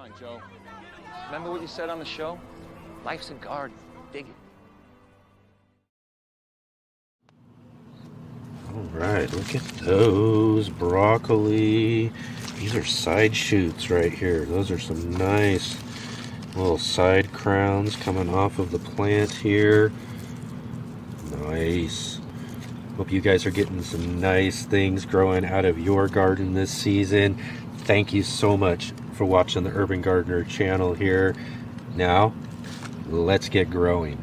on, Joe. Remember what you said on the show? Life's a garden. Dig it. All right, look at those broccoli. These are side shoots right here. Those are some nice little side crowns coming off of the plant here. Nice. Hope you guys are getting some nice things growing out of your garden this season. Thank you so much for watching the Urban Gardener channel here. Now, let's get growing.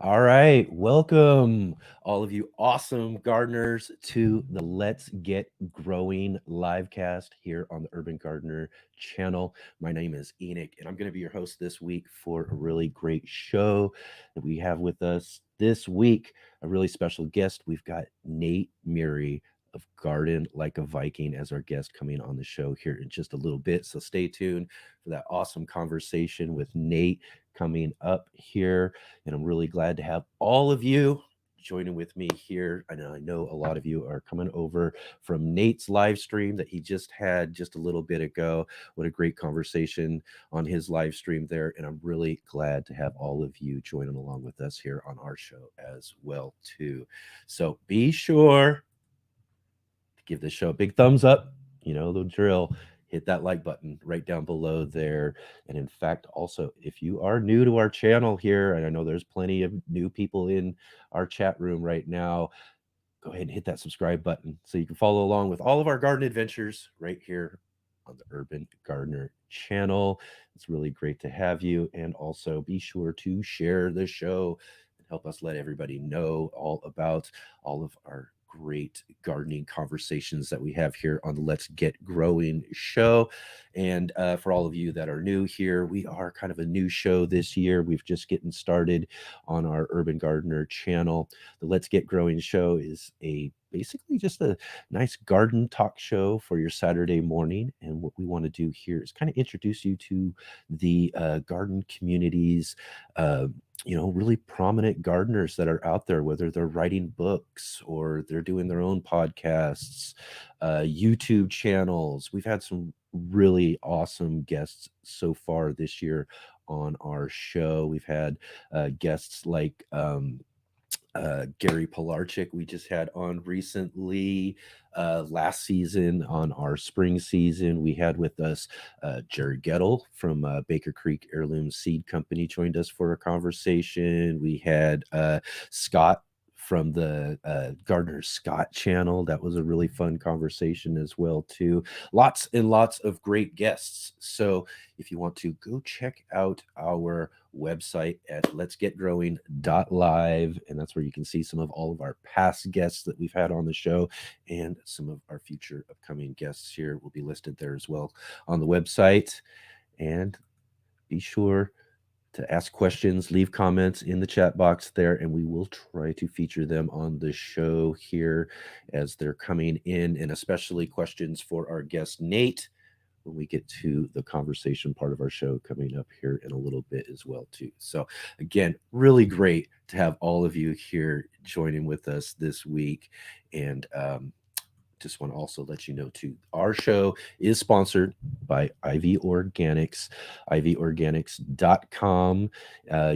All right, welcome all of you awesome gardeners to the Let's Get Growing livecast here on the Urban Gardener channel. My name is Enoch, and I'm going to be your host this week for a really great show that we have with us this week. A really special guest. We've got Nate Muri of Garden Like a Viking as our guest coming on the show here in just a little bit. So stay tuned for that awesome conversation with Nate coming up here. And I'm really glad to have all of you joining with me here. I know a lot of you are coming over from Nate's live stream that he just had just a little bit ago. What a great conversation on his live stream there. And I'm really glad to have all of you joining along with us here on our show as well too. So be sure to give this show a big thumbs up. You know the drill. Hit that like button right down below there. And in fact, also, if you are new to our channel here, and I know there's plenty of new people in our chat room right now, go ahead and hit that subscribe button so you can follow along with all of our garden adventures right here on the Urban Gardener channel. It's really great to have you. And also be sure to share the show and help us let everybody know all about all of our great gardening conversations that we have here on the Let's Get Growing show. And for all of you that are new here, we are kind of a new show this year. We've just getting started on our Urban Gardener channel. The Let's Get Growing show is basically just a nice garden talk show for your Saturday morning. And what we want to do here is kind of introduce you to the garden communities, really prominent gardeners that are out there, whether they're writing books or they're doing their own podcasts, YouTube channels. We've had some really awesome guests so far this year on our show. We've had guests like Gary Pilarchik we just had on recently. Last season on our spring season, we had with us Jared Gettle from Baker Creek Heirloom Seed Company joined us for a conversation. We had Scott from the Gardener Scott channel. That was a really fun conversation as well too. Lots and lots of great guests. So if you want to go check out our website at letsgetgrowing.live, and that's where you can see some of all of our past guests that we've had on the show, and some of our future upcoming guests here will be listed there as well on the website. And be sure to ask questions, leave comments in the chat box there, and we will try to feature them on the show here as they're coming in, and especially questions for our guest Nate when we get to the conversation part of our show coming up here in a little bit as well too. So again, really great to have all of you here joining with us this week. And just want to also let you know too, our show is sponsored by Ivy Organics, ivyorganics.com.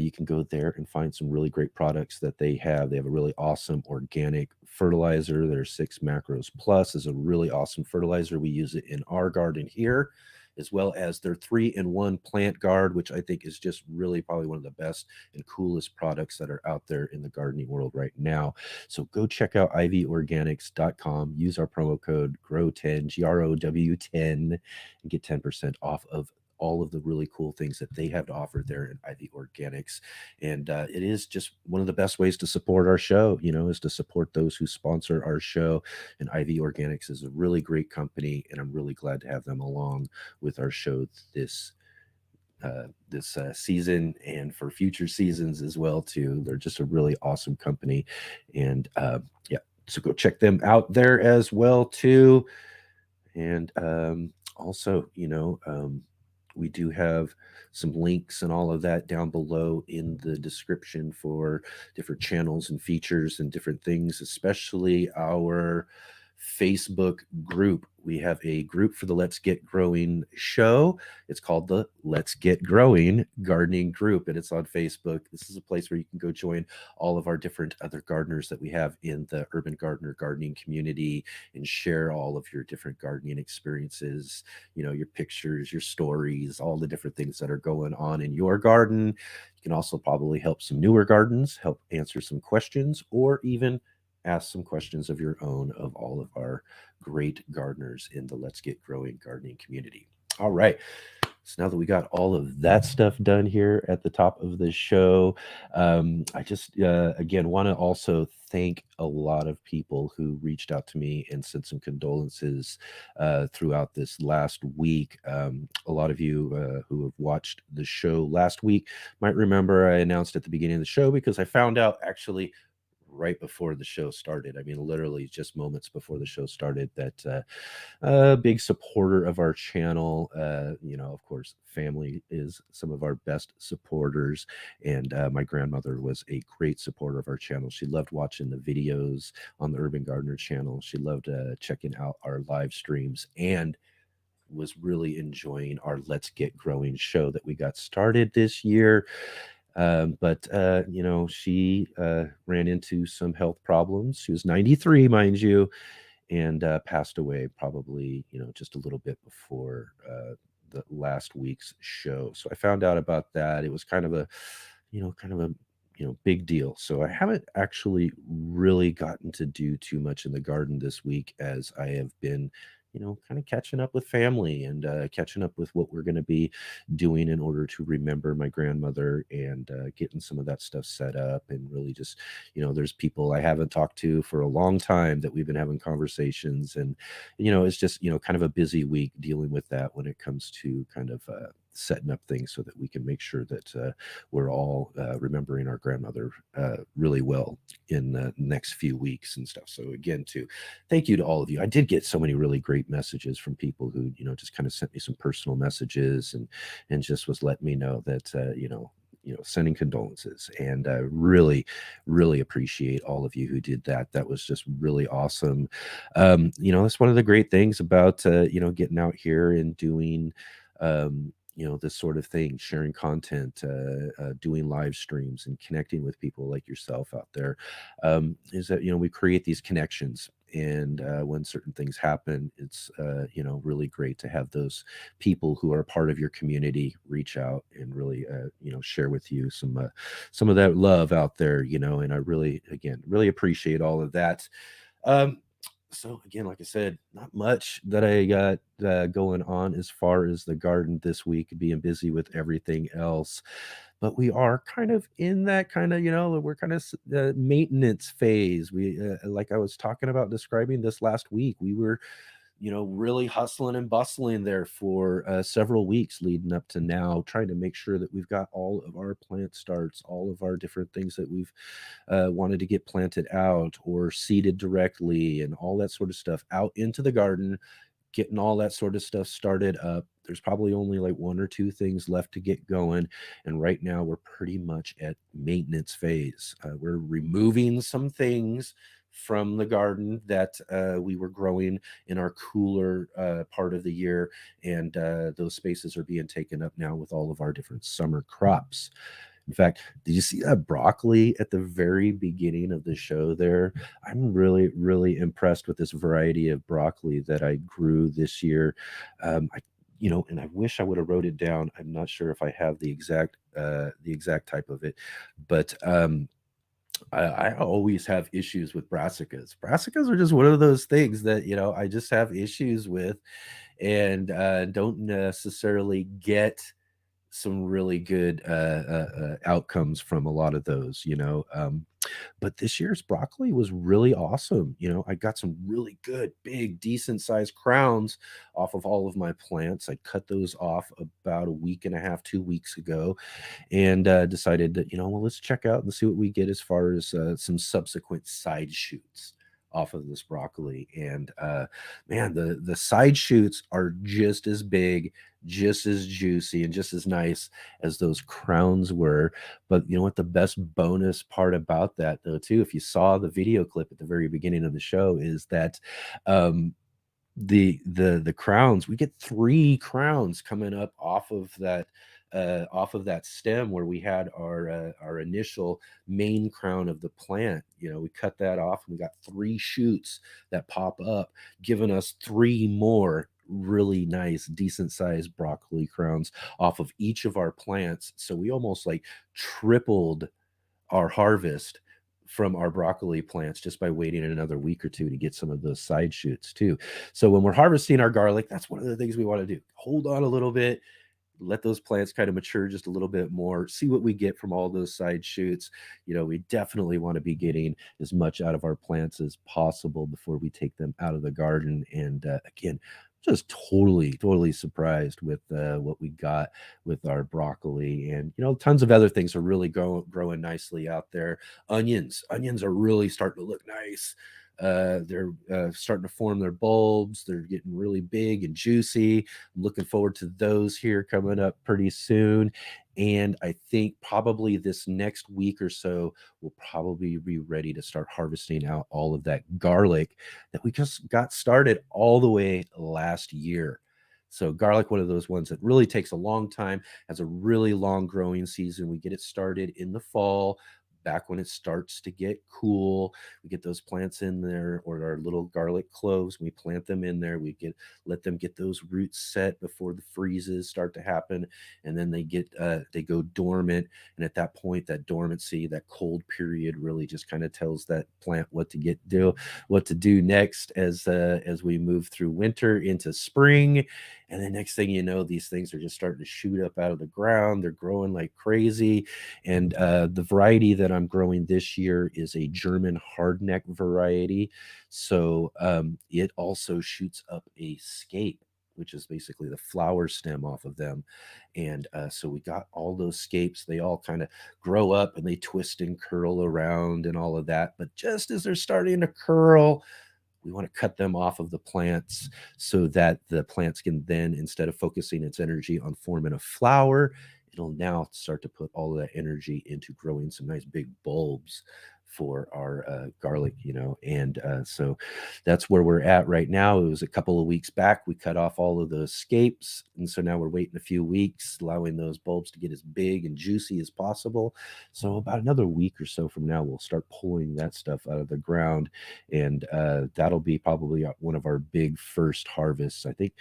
You can go there and find some really great products that they have. They have a really awesome organic fertilizer. Their 6 Macros Plus is a really awesome fertilizer. We use it in our garden here, as well as their 3-in-1 plant guard, which I think is just really probably one of the best and coolest products that are out there in the gardening world right now. So go check out ivyorganics.com, use our promo code GROW10, GROW10, and get 10% off of all of the really cool things that they have to offer there in Ivy Organics. And it is just one of the best ways to support our show, is to support those who sponsor our show. And Ivy Organics is a really great company, and I'm really glad to have them along with our show this season and for future seasons as well too. They're just a really awesome company. And so go check them out there as well too. And Also, we do have some links and all of that down below in the description for different channels and features and different things, especially our Facebook group. We have a group for the Let's Get Growing show. It's called the Let's Get Growing Gardening Group, and it's on Facebook. This is a place where you can go join all of our different other gardeners that we have in the Urban Gardener gardening community and share all of your different gardening experiences, your pictures, your stories, all the different things that are going on in your garden. You can also probably help some newer gardens, help answer some questions, or even ask some questions of your own of all of our great gardeners in the Let's Get Growing gardening community. All right. So now that we got all of that stuff done here at the top of the show, I just, again, want to also thank a lot of people who reached out to me and sent some condolences throughout this last week. A lot of you who have watched the show last week might remember I announced at the beginning of the show, because I found out actually right before the show started. I mean, literally just moments before the show started, that a big supporter of our channel, of course, family is some of our best supporters. And my grandmother was a great supporter of our channel. She loved watching the videos on the Urban Gardener channel. She loved checking out our live streams, and was really enjoying our Let's Get Growing show that we got started this year. But she ran into some health problems. She was 93, mind you, and passed away probably, just a little bit before the last week's show. So I found out about that. It was kind of a, big deal. So I haven't actually really gotten to do too much in the garden this week, as I have been, kind of catching up with family and catching up with what we're going to be doing in order to remember my grandmother, and getting some of that stuff set up. And really just, there's people I haven't talked to for a long time that we've been having conversations. And, it's just, kind of a busy week dealing with that when it comes to kind of setting up things so that we can make sure that we're all remembering our grandmother really well in the next few weeks and stuff. So again, too, thank you to all of you. I did get so many really great messages from people who, just kind of sent me some personal messages, and just was letting me know that, sending condolences. And I really, really appreciate all of you who did that. That was just really awesome. That's one of the great things about, getting out here and doing, this sort of thing, sharing content, doing live streams, and connecting with people like yourself out there, is that, we create these connections. And when certain things happen, it's, really great to have those people who are part of your community reach out and really, share with you some of that love out there, and I really, again, really appreciate all of that. So again, like I said, not much that I got going on as far as the garden this week, being busy with everything else. But we are kind of in that kind of, we're kind of maintenance phase. We, like I was talking about describing this last week, we were, really hustling and bustling there for several weeks leading up to now, trying to make sure that we've got all of our plant starts, all of our different things that we've wanted to get planted out or seeded directly, and all that sort of stuff out into the garden, getting all that sort of stuff started up. There's probably only like one or two things left to get going. And right now we're pretty much at maintenance phase. We're removing some things from the garden that we were growing in our cooler part of the year. And those spaces are being taken up now with all of our different summer crops. In fact, did you see that broccoli at the very beginning of the show there? I'm really, really impressed with this variety of broccoli that I grew this year. And I wish I would have wrote it down. I'm not sure if I have the exact type of it, but I always have issues with brassicas. Brassicas are just one of those things that, I just have issues with, and don't necessarily get some really good outcomes from a lot of those, but this year's broccoli was really awesome. I got some really good, big, decent sized crowns off of all of my plants. I cut those off about a week and a half, 2 weeks ago, and decided that, well, let's check out and see what we get as far as some subsequent side shoots off of this broccoli. And man, the side shoots are just as big, just as juicy, and just as nice as those crowns were. But you know what? The best bonus part about that, though, too, if you saw the video clip at the very beginning of the show, is that the crowns, we get 3 crowns coming up off of that stem where we had our initial main crown of the plant. You know, we cut that off and we got 3 shoots that pop up, giving us 3 more really nice, decent sized broccoli crowns off of each of our plants. So we almost like tripled our harvest from our broccoli plants just by waiting another week or 2 to get some of those side shoots too. So when we're harvesting our garlic, that's one of the things we want to do. Hold on a little bit, let those plants kind of mature just a little bit more, see what we get from all those side shoots. You know, we definitely want to be getting as much out of our plants as possible before we take them out of the garden. And again, just totally surprised with what we got with our broccoli. And you know, tons of other things are really growing nicely out there. Onions are really starting to look nice. They're starting to form their bulbs. They're getting really big and juicy. I'm looking forward to those here coming up pretty soon. And I think probably this next week or so, we'll probably be ready to start harvesting out all of that garlic that we just got started all the way last year. So garlic, one of those ones that really takes a long time, has a really long growing season. We get it started in the fall, back when it starts to get cool. We get those plants in there, or our little garlic cloves. We plant them in there. Let them get those roots set before the freezes start to happen, and then they go dormant. And at that point, that dormancy, that cold period, really just kind of tells that plant what to do next as we move through winter into spring. And then next thing you know, these things are just starting to shoot up out of the ground. They're growing like crazy. And the variety that I'm growing this year is a German hardneck variety. So it also shoots up a scape, which is basically the flower stem off of them. And so we got all those scapes. They all kind of grow up and they twist and curl around and all of that. But just as they're starting to curl, we want to cut them off of the plants so that the plants can then, instead of focusing its energy on forming a flower, it'll now start to put all of that energy into growing some nice big bulbs for our garlic, you know. And so that's where we're at right now. It was a couple of weeks back we cut off all of those scapes, and so now we're waiting a few weeks, allowing those bulbs to get as big and juicy as possible. So about another week or so from now, we'll start pulling that stuff out of the ground, and that'll be probably one of our big first harvests. I think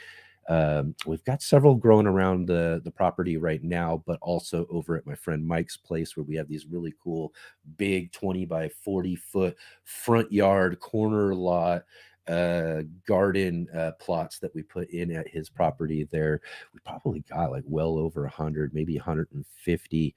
we've got several growing around the property right now, but also over at my friend Mike's place, where we have these really cool big 20 by 40 foot front yard corner lot garden plots that we put in at his property there. We probably got like well over 100, maybe 150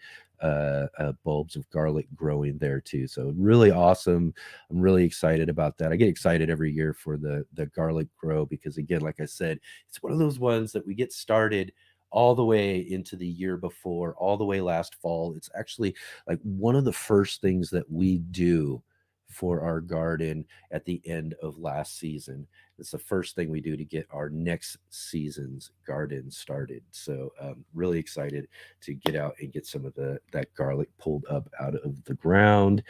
bulbs of garlic growing there too. So really awesome. I'm really excited about that. I get excited every year for the garlic grow because, again, like I said, it's one of those ones that we get started all the way into the year before, all the way last fall. It's actually like one of the first things that we do for our garden at the end of last season. It's the first thing we do to get our next season's garden started. So really excited to get out and get some of that garlic pulled up out of the ground.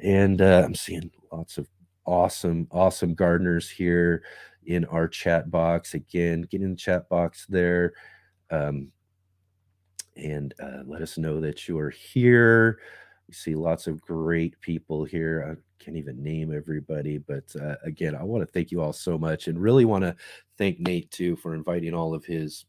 And I'm seeing lots of awesome gardeners here in our chat box. Again, get in the chat box there. And let us know that you are here. We see lots of great people here. I can't even name everybody, but again, I want to thank you all so much, and really want to thank Nate too for inviting all of his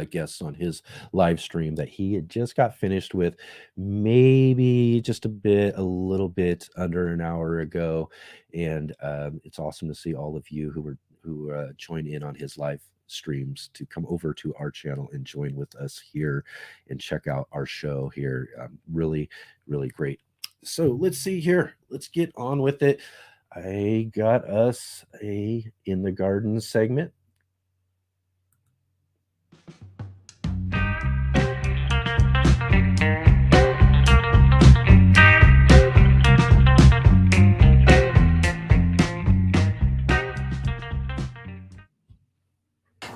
guests on his live stream that he had just got finished with, maybe just a little bit under an hour ago. And it's awesome to see all of you who joined in on his live streams to come over to our channel and join with us here and check out our show here. Really great. So let's see here. Let's get on with it. I got us a in the garden segment.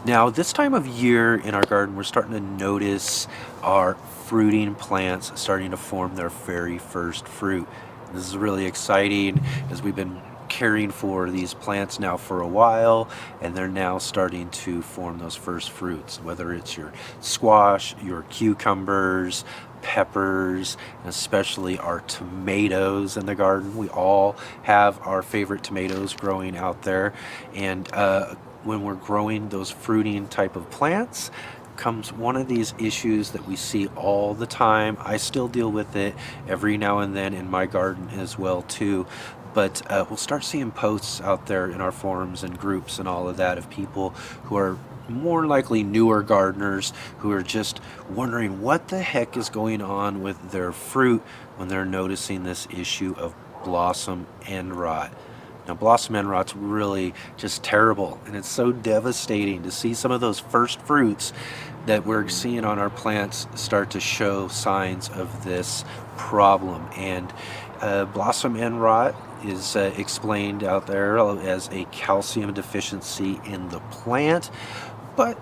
Now, this time of year in our garden, we're starting to notice our fruiting plants starting to form their very first fruit. This is really exciting as we've been caring for these plants now for a while, and they're now starting to form those first fruits, whether it's your squash, your cucumbers, peppers, and especially our tomatoes in the garden. We all have our favorite tomatoes growing out there, and when we're growing those fruiting type of plants comes one of these issues that we see all the time. I still deal with it every now and then in my garden as well too, but we'll start seeing posts out there in our forums and groups and all of that of people who are more likely newer gardeners who are just wondering what the heck is going on with their fruit when they're noticing this issue of blossom end rot. Now, blossom end rot's really just terrible, and it's so devastating to see some of those first fruits that we're seeing on our plants start to show signs of this problem. And blossom end rot is explained out there as a calcium deficiency in the plant, but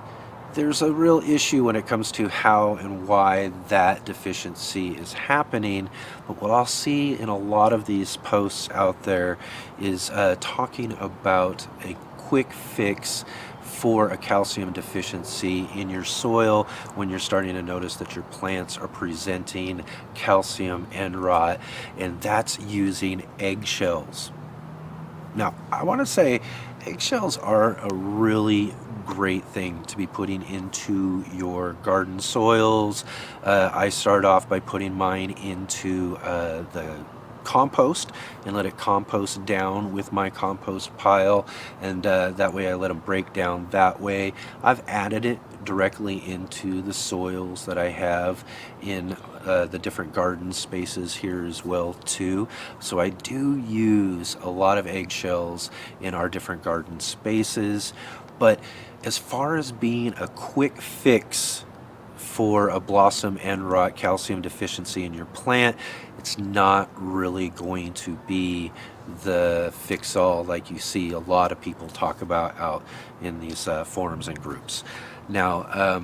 there's a real issue when it comes to how and why that deficiency is happening. But what I'll see in a lot of these posts out there is talking about a quick fix for a calcium deficiency in your soil when you're starting to notice that your plants are presenting calcium end rot, and that's using eggshells. Now, I want to say eggshells are a really great thing to be putting into your garden soils. I start off by putting mine into the compost and let it compost down with my compost pile, and that way I let them break down that way. I've added it directly into the soils that I have in the different garden spaces here as well too. So I do use a lot of eggshells in our different garden spaces. But as far as being a quick fix for a blossom end rot calcium deficiency in your plant, it's not really going to be the fix-all like you see a lot of people talk about out in these forums and groups. Now,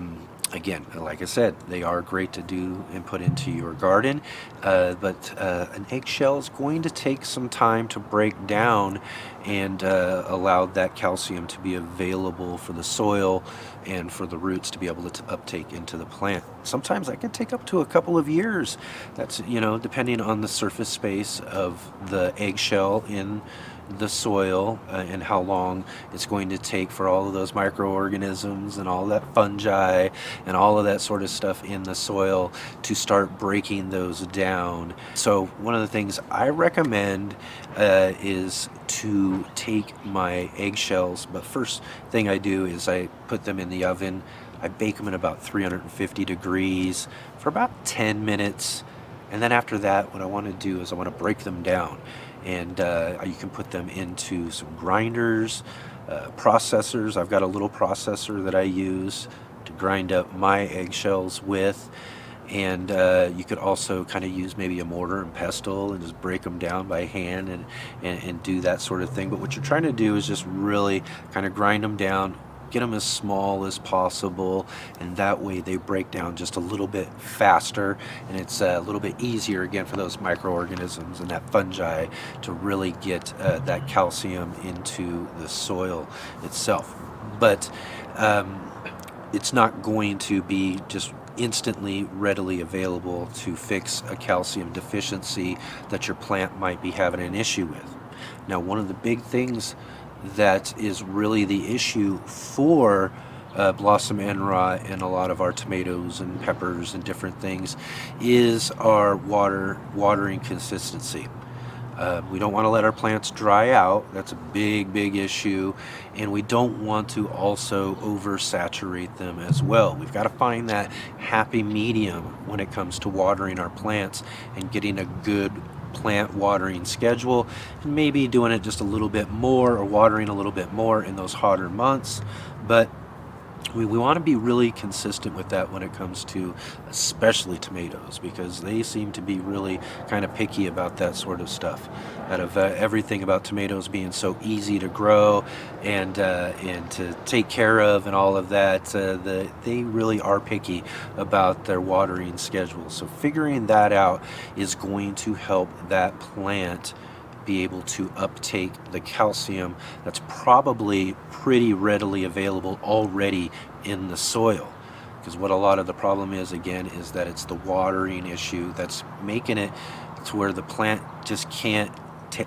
again, like I said, they are great to do and put into your garden, but an eggshell is going to take some time to break down and allow that calcium to be available for the soil and for the roots to be able to uptake into the plant. Sometimes that can take up to a couple of years. That's, depending on the surface space of the eggshell in the soil and how long it's going to take for all of those microorganisms and all that fungi and all of that sort of stuff in the soil to start breaking those down. So one of the things I recommend is to take my eggshells, but first thing I do is I put them in the oven. I bake them at about 350 degrees for about 10 minutes. And then after that, what I want to do is I want to break them down. And you can put them into some grinders, processors. I've got a little processor that I use to grind up my eggshells with. And you could also kind of use maybe a mortar and pestle and just break them down by hand and do that sort of thing. But what you're trying to do is just really kind of grind them down, get them as small as possible, and that way they break down just a little bit faster, and it's a little bit easier again for those microorganisms and that fungi to really get that calcium into the soil itself. But it's not going to be just instantly readily available to fix a calcium deficiency that your plant might be having an issue with. Now, one of the big things that is really the issue for blossom end rot and a lot of our tomatoes and peppers and different things is our watering consistency. We don't want to let our plants dry out. That's a big issue. And we don't want to also oversaturate them as well. We've got to find that happy medium when it comes to watering our plants and getting a good plant watering schedule, and maybe doing it just a little bit more or watering a little bit more in those hotter months. But we want to be really consistent with that when it comes to especially tomatoes, because they seem to be really kind of picky about that sort of stuff. Out of everything about tomatoes being so easy to grow and to take care of and all of that, they really are picky about their watering schedule. So figuring that out is going to help that plant be able to uptake the calcium that's probably pretty readily available already in the soil. Because what a lot of the problem is, again, is that it's the watering issue that's making it to where the plant just can't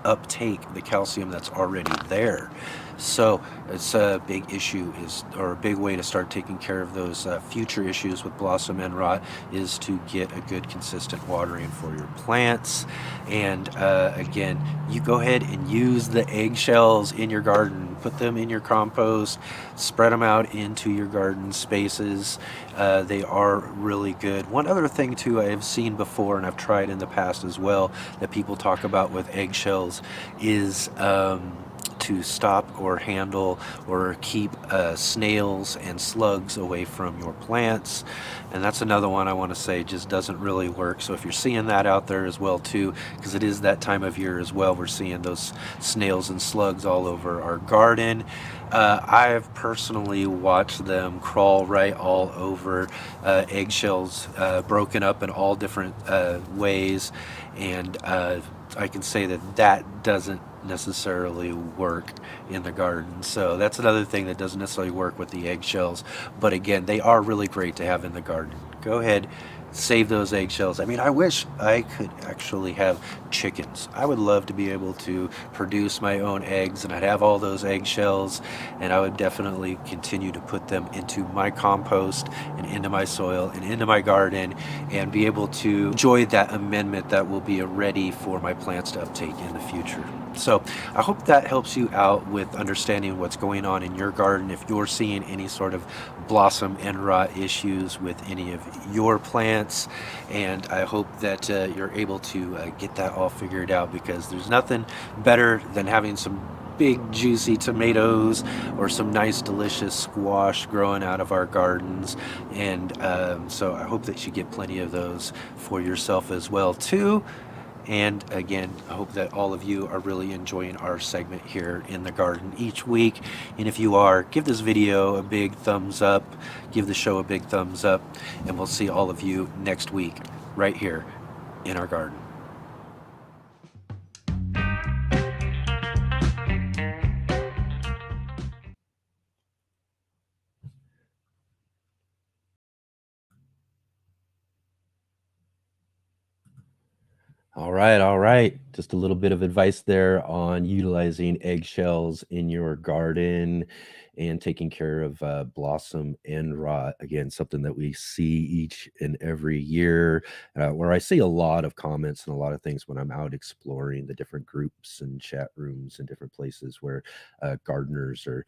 uptake the calcium that's already there. So it's a big issue, or a big way to start taking care of those future issues with blossom end rot, is to get a good consistent watering for your plants. And again, you go ahead and use the eggshells in your garden, put them in your compost, spread them out into your garden spaces. They are really good. One other thing too I've seen before, and I've tried in the past as well, that people talk about with eggshells is to stop or handle or keep snails and slugs away from your plants. And that's another one I want to say just doesn't really work. So if you're seeing that out there as well too, because it is that time of year as well, we're seeing those snails and slugs all over our garden. I've personally watched them crawl right all over eggshells, broken up in all different ways, and I can say that that doesn't necessarily work in the garden. So that's another thing that doesn't necessarily work with the eggshells. But again, they are really great to have in the garden. Go ahead, save those eggshells. I mean, I wish I could actually have chickens. I would love to be able to produce my own eggs, and I'd have all those eggshells, and I would definitely continue to put them into my compost and into my soil and into my garden, and be able to enjoy that amendment that will be ready for my plants to uptake in the future. So I hope that helps you out with understanding what's going on in your garden. If you're seeing any sort of blossom end rot issues with any of your plants, and I hope that you're able to get that all figured out, because there's nothing better than having some big juicy tomatoes or some nice delicious squash growing out of our gardens. And so I hope that you get plenty of those for yourself as well too. And again, I hope that all of you are really enjoying our segment here in the garden each week. And if you are, give this video a big thumbs up, give the show a big thumbs up, and we'll see all of you next week right here in our garden. All right. Just a little bit of advice there on utilizing eggshells in your garden and taking care of blossom end rot. Again, something that we see each and every year, where I see a lot of comments and a lot of things when I'm out exploring the different groups and chat rooms and different places where gardeners are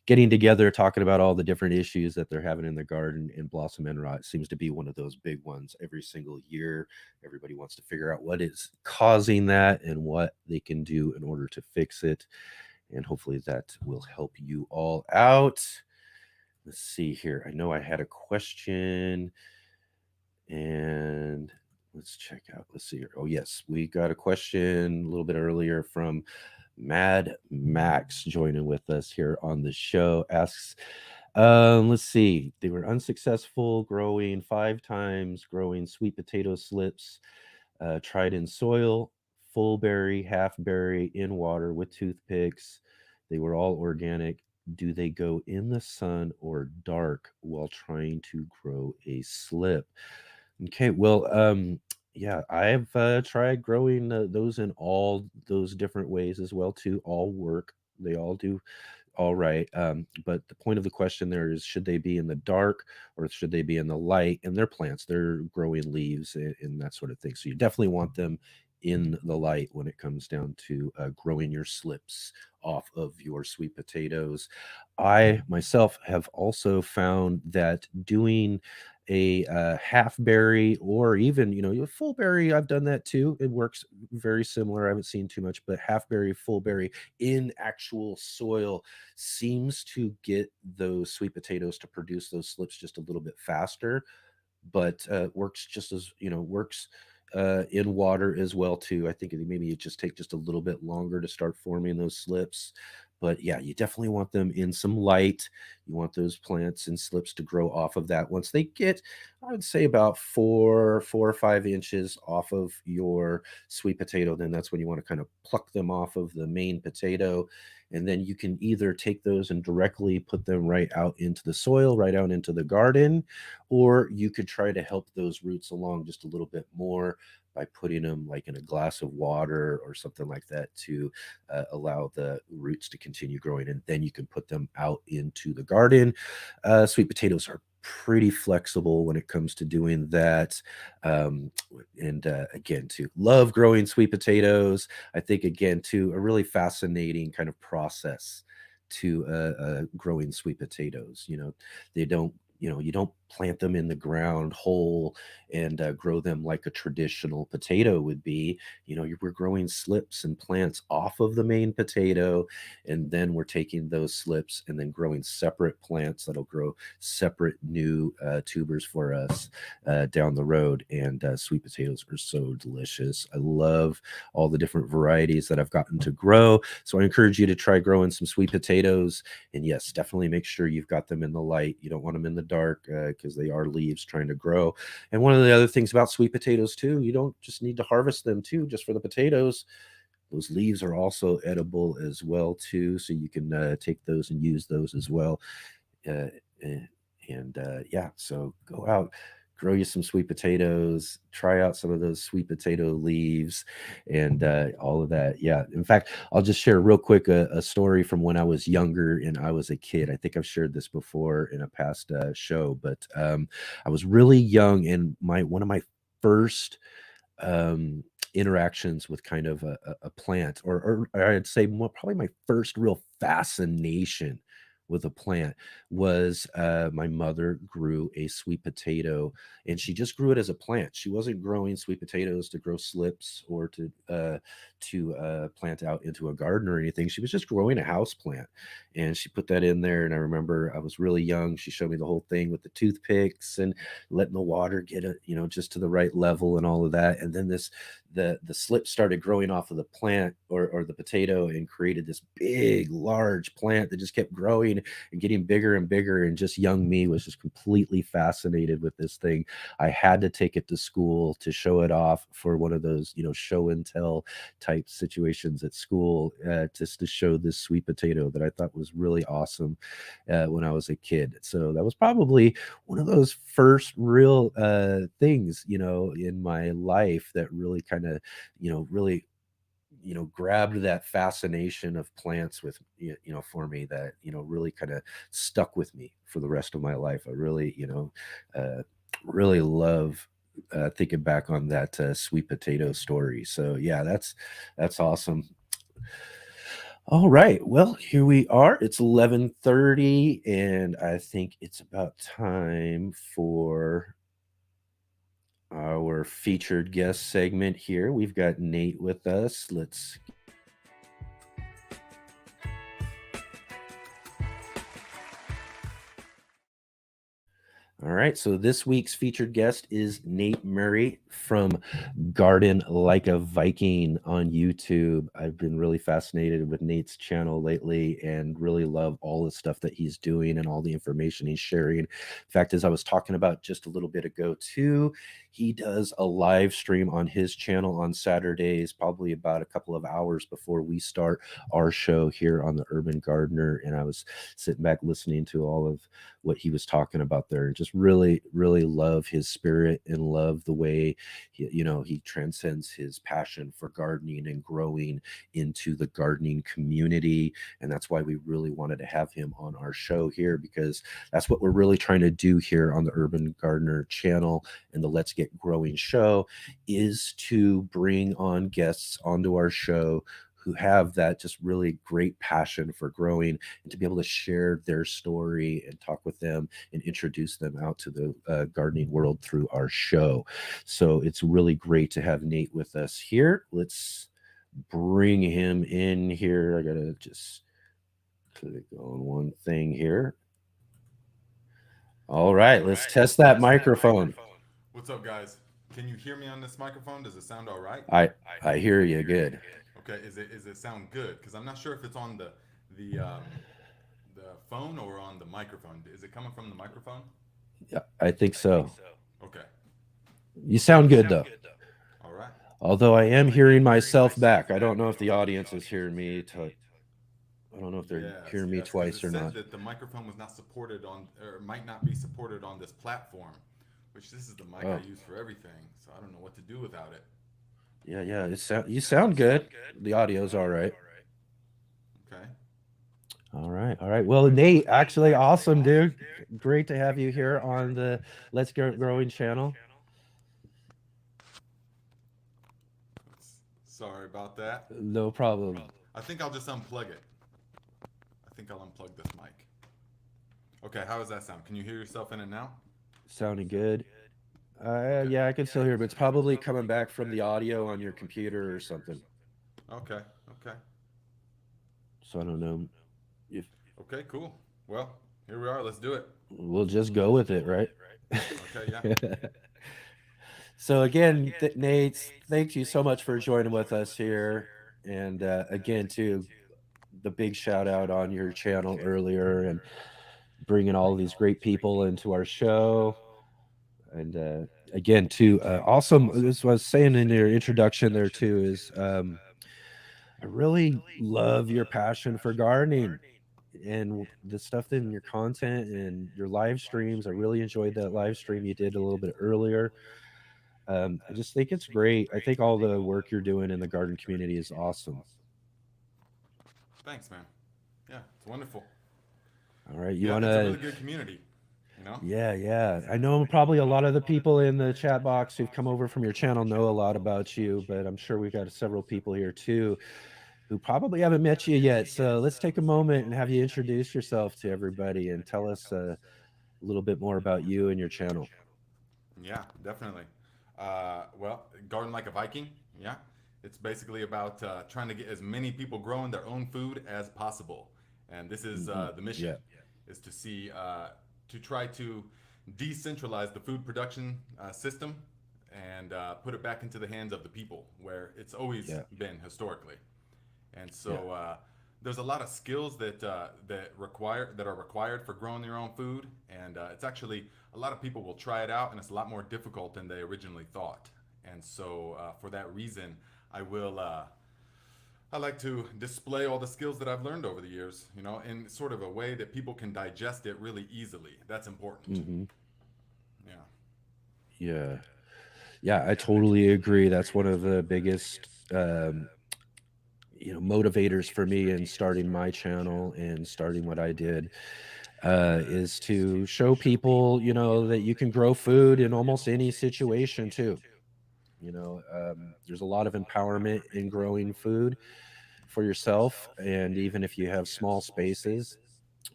getting together, talking about all the different issues that they're having in the garden. And blossom end rot seems to be one of those big ones every single year. Everybody wants to figure out what is causing that and what they can do in order to fix it. And hopefully that will help you all out. Let's see here. I know I had a question, and let's check out. Let's see here. Oh, yes. We got a question a little bit earlier from Mad Max joining with us here on the show. Asks, let's see. They were unsuccessful growing 5 times, growing sweet potato slips, tried in soil, full berry, half berry, in water with toothpicks. They were all organic. Do they go in the sun or dark while trying to grow a slip? Okay, well, yeah, I've tried growing those in all those different ways as well too. All work. They all do all right. But the point of the question there is, should they be in the dark or should they be in the light? And they're plants, they're growing leaves and that sort of thing. So you definitely want them in the light when it comes down to growing your slips off of your sweet potatoes. I myself have also found that doing a half berry, or even, a full berry. I've done that too. It works very similar. I haven't seen too much, but half berry, full berry in actual soil seems to get those sweet potatoes to produce those slips just a little bit faster, but works just as, works in water as well too. I think maybe it just take just a little bit longer to start forming those slips. But yeah, you definitely want them in some light. You want those plants and slips to grow off of that. Once they get, I would say, about 4 or 5 inches off of your sweet potato, then that's when you want to kind of pluck them off of the main potato. And then you can either take those and directly put them right out into the soil, right out into the garden, or you could try to help those roots along just a little bit more by putting them like in a glass of water or something like that to allow the roots to continue growing. And then you can put them out into the garden. Sweet potatoes are pretty flexible when it comes to doing that. And again, to love growing sweet potatoes. I think, again, too, a really fascinating kind of process to growing sweet potatoes. They don't, you don't plant them in the ground whole and grow them like a traditional potato would be. We're growing slips and plants off of the main potato, and then we're taking those slips and then growing separate plants that'll grow separate new tubers for us down the road. And sweet potatoes are so delicious. I love all the different varieties that I've gotten to grow. So I encourage you to try growing some sweet potatoes. And yes, definitely make sure you've got them in the light. You don't want them in the dark because they are leaves trying to grow. And one of the other things about sweet potatoes too, you don't just need to harvest them too just for the potatoes. Those leaves are also edible as well too, so you can take those and use those as well. uh, yeah, so go out, grow you some sweet potatoes, try out some of those sweet potato leaves, and all of that. Yeah, in fact, I'll just share real quick a story from when I was younger and I was a kid. I think I've shared this before in a past show, but I was really young, and my one of my first um, interactions with kind of a plant, or I'd say more, probably my first real fascination with a plant was my mother grew a sweet potato, and she just grew it as a plant. She wasn't growing sweet potatoes to grow slips or to plant out into a garden or anything. She was just growing a house plant, and she put that in there. And I remember I was really young. She showed me the whole thing with the toothpicks and letting the water get it, just to the right level and all of that. And then the slip started growing off of the plant, or the potato, and created this big, large plant that just kept growing and getting bigger and bigger. And just young me was just completely fascinated with this thing. I had to take it to school to show it off for one of those, show and tell type situations at school, just to show this sweet potato that I thought was really awesome when I was a kid. So that was probably one of those first real things, in my life that really kind of, really, grabbed that fascination of plants with, for me, that, really kind of stuck with me for the rest of my life. I really, really love thinking back on that sweet potato story. So yeah, that's awesome. All right. Well, here we are. It's 11:30, and I think it's about time for our featured guest segment here. We've got Nate with us. Let's All right, so this week's featured guest is Nate Muri from Garden Like a Viking on YouTube. I've been really fascinated with Nate's channel lately and really love all the stuff that he's doing and all the information he's sharing. In fact, as I was talking about just a little bit ago too, he does a live stream on his channel on Saturdays, probably about a couple of hours before we start our show here on the Urban Gardener. And I was sitting back listening to all of what he was talking about there, and just really, really love his spirit and love the way he transcends his passion for gardening and growing into the gardening community. And that's why we really wanted to have him on our show here, because that's what we're really trying to do here on the Urban Gardener channel and the Let's Get Growing show, is to bring on guests onto our show who have that just really great passion for growing, and to be able to share their story and talk with them and introduce them out to the gardening world through our show. So it's really great to have Nate with us here. Let's bring him in here. I gotta just click on one thing here. All right, let's test that microphone. What's up, guys? Can you hear me on this microphone? Does it sound all right? I hear you good. Okay, is it sound good? Because I'm not sure if it's on the phone or on the microphone. Is it coming from the microphone? Yeah, I think so. Okay, You sound good though. all right. Although I am hearing myself back. I don't know if the audience is hearing me. I don't know if they're Yes, hearing me yes, 'cause twice it or said not. that the microphone was not supported on, or might not be supported on this platform, which this is the mic I Oh, use for everything, so I don't know what to do without it. yeah. You sound good. The audio's all right. Okay. All right. Well, Nate, actually, awesome, dude. Great to have you here on the Let's Get Growing channel. Sorry about that. No problem. I think I'll just unplug it. I think I'll unplug this mic. Okay, how does that sound? Can you hear yourself in it now? Sounding good. Okay. Yeah, I can still hear, but it's probably coming back from the audio on your computer or something. Okay. Okay. So I don't know if Okay, cool. Well, here we are. Let's do it. we'll just go with it, right? Okay, yeah. So again, Nate, thank you so much for joining with us here. And again, too, the big shout out on your channel earlier and bringing all these great people into our show. And again, too, awesome. This was saying in your introduction there too is I really love your passion for gardening and the stuff in your content and your live streams. I really enjoyed that live stream you did a little bit earlier. I just think it's great. I think all the work you're doing in the garden community is awesome. Thanks, man. Yeah, it's wonderful. All right, you Yeah, want it's a to? really good community, you know? Yeah. I know probably a lot of the people in the chat box who've come over from your channel know a lot about you, but I'm sure we've got several people here too who probably haven't met you yet. So let's take a moment and have you introduce yourself to everybody and tell us a little bit more about you and your channel. Yeah, definitely. Well, Garden Like a Viking, yeah. It's basically about trying to get as many people growing their own food as possible. And this is the mission, Yeah. is to see, to try to decentralize the food production system and put it back into the hands of the people where it's always Yeah. been historically. And Yeah. so there's a lot of skills that are required for growing your own food, and it's actually a lot of people will try it out, and it's a lot more difficult than they originally thought. And so for that reason, I like to display all the skills that I've learned over the years, you know, in sort of a way that people can digest it really easily. That's important. Hmm. Yeah. Yeah. Yeah, I totally agree. That's one of the biggest motivators for me in starting my channel and starting what I did is to show people, that you can grow food in almost any situation too. There's a lot of empowerment in growing food for yourself, and even if you have small spaces.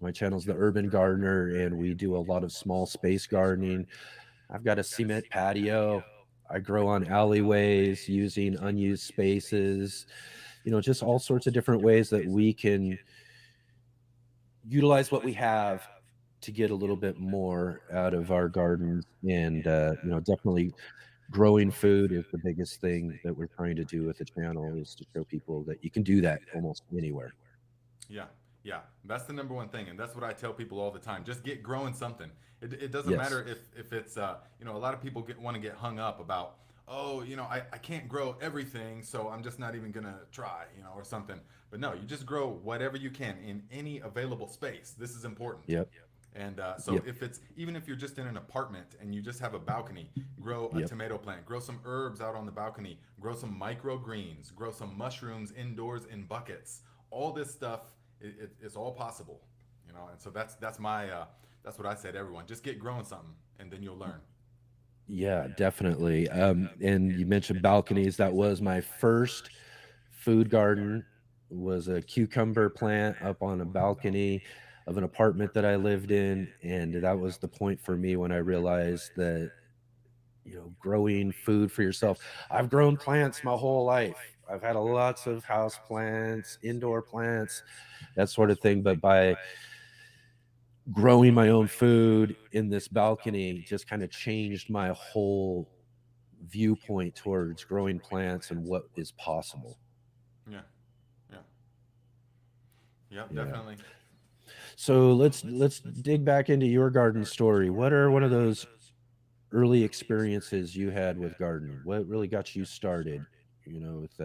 My channel's the Urban Gardener, and we do a lot of small space gardening. I've got a cement patio. I grow on alleyways using unused spaces, just all sorts of different ways that we can utilize what we have to get a little bit more out of our gardens. And, definitely growing food is the biggest thing that we're trying to do with the channel, is to show people that you can do that almost anywhere. Yeah, yeah, that's the number one thing, and that's what I tell people all the time. Just get growing something. It doesn't Yes. matter if it's a lot of people want to get hung up about, oh, I can't grow everything, so I'm just not even gonna try, or something. But no, you just grow whatever you can in any available space. This is important. Yep. And so Yep. even if you're just in an apartment and you just have a balcony, grow a Yep. tomato plant, grow some herbs out on the balcony, grow some microgreens, grow some mushrooms indoors in buckets. All this stuff, it's all possible, And so that's what I say to everyone. Just get growing something, and then you'll learn. Yeah, definitely. And you mentioned balconies. That was my first food garden was a cucumber plant up on a balcony of an apartment that I lived in, and that was the point for me when I realized that, growing food for yourself. I've grown plants my whole life. I've had lots of house plants, indoor plants, that sort of thing, but by growing my own food in this balcony just kind of changed my whole viewpoint towards growing plants and what is possible. Yeah, yeah, yeah, Yeah. definitely. So let's dig back into your garden story. What are one of those early experiences you had with gardening? What really got you started, with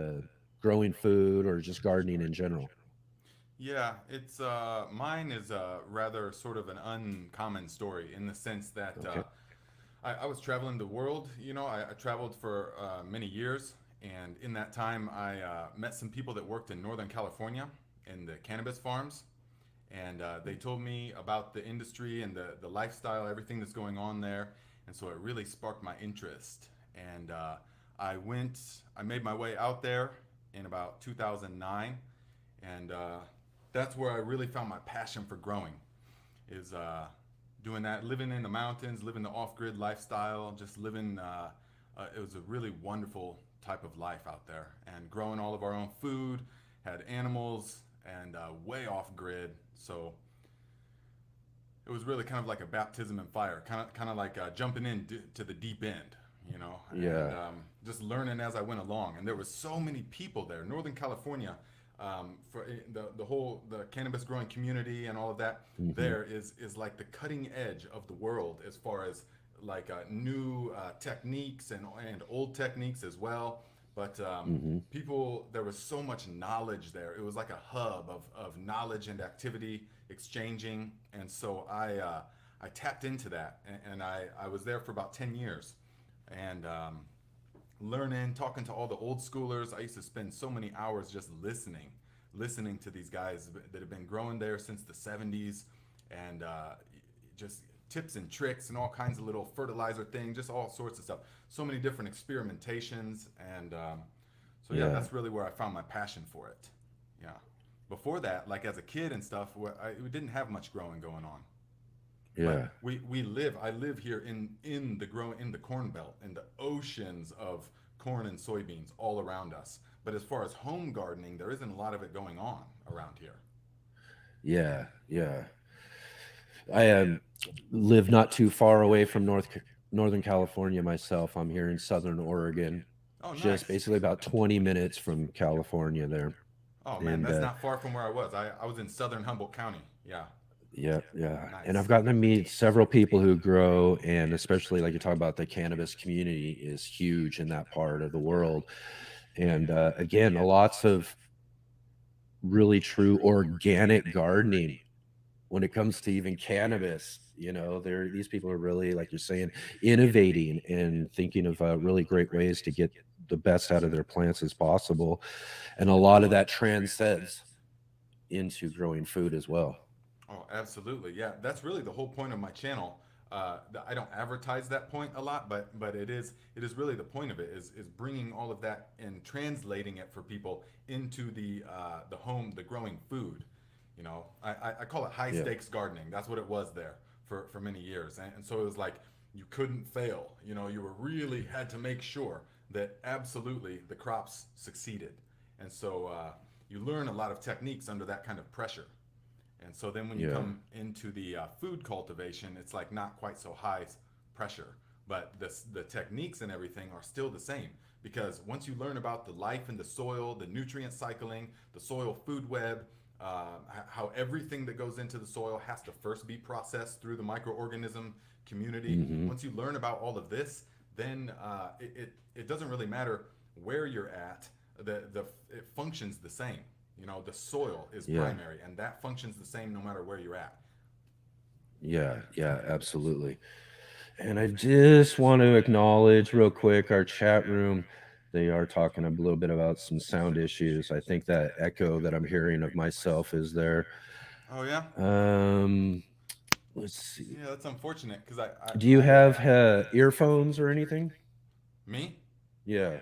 growing food or just gardening in general? Yeah, it's mine is rather sort of an uncommon story in the sense that Okay. I was traveling the world. I traveled for many years, and in that time, I met some people that worked in Northern California in the cannabis farms, and they told me about the industry and the lifestyle, everything that's going on there, and so it really sparked my interest. And I made my way out there in about 2009, and that's where I really found my passion for growing. Is doing that, living in the mountains, living the off-grid lifestyle, just living. It was a really wonderful type of life out there, and growing all of our own food, had animals, and way off-grid. So it was really kind of like a baptism in fire, kind of like jumping into the deep end, and Yeah. just learning as I went along. And there was so many people there. Northern California, for the cannabis growing community and all of that, Hmm. there is like the cutting edge of the world as far as like new techniques and old techniques as well. But Hmm. people, there was so much knowledge there. It was like a hub of knowledge and activity exchanging, and so I tapped into that, and I was there for about 10 years, and learning, talking to all the old schoolers. I used to spend so many hours just listening to these guys that have been growing there since the 70s, and just tips and tricks and all kinds of little fertilizer things, just all sorts of stuff. So many different experimentations, and so yeah, Yeah. that's really where I found my passion for it. Yeah. Before that, like as a kid and stuff, we didn't have much growing going on. But Yeah. I live here in the corn belt, in the oceans of corn and soybeans all around us. But as far as home gardening, there isn't a lot of it going on around here. Yeah. Yeah. I live not too far away from Northern California myself. I'm here in Southern Oregon, Oh, just nice. basically about 20 minutes from California there. Oh man, And that's not far from where I was. I was in southern Humboldt County. Yeah. yeah, yeah. And I've Nice. gotten to meet several people who grow, and especially like you talk about, the cannabis community is huge in that part of the world. And again, lots of really true organic gardening when it comes to even cannabis. These people are really, like you're saying, innovating and thinking of really great ways to get the best out of their plants as possible. And a lot of that transcends into growing food as well. Oh, absolutely. Yeah, that's really the whole point of my channel. I don't advertise that point a lot, but it is really the point of it is bringing all of that and translating it for people into the growing food. I call it high Yeah. stakes gardening. That's what it was there for many years, and so it was like you couldn't fail. You were really had to make sure that absolutely the crops succeeded, and so you learn a lot of techniques under that kind of pressure. And so then when you Yeah. come into the food cultivation, it's like not quite so high pressure, but the techniques and everything are still the same, because once you learn about the life in the soil, the nutrient cycling, the soil food web, how everything that goes into the soil has to first be processed through the microorganism community. Hmm. Once you learn about all of this, then it doesn't really matter where you're at. It functions the same. The soil is Yeah. primary, and that functions the same no matter where you're at. Yeah. Yeah. Absolutely. And I just want to acknowledge real quick our chat room. They are talking a little bit about some sound issues. I think that echo that I'm hearing of myself is there. Oh yeah, Um, let's see. yeah. That's unfortunate because Do you have earphones or anything? me. Yeah,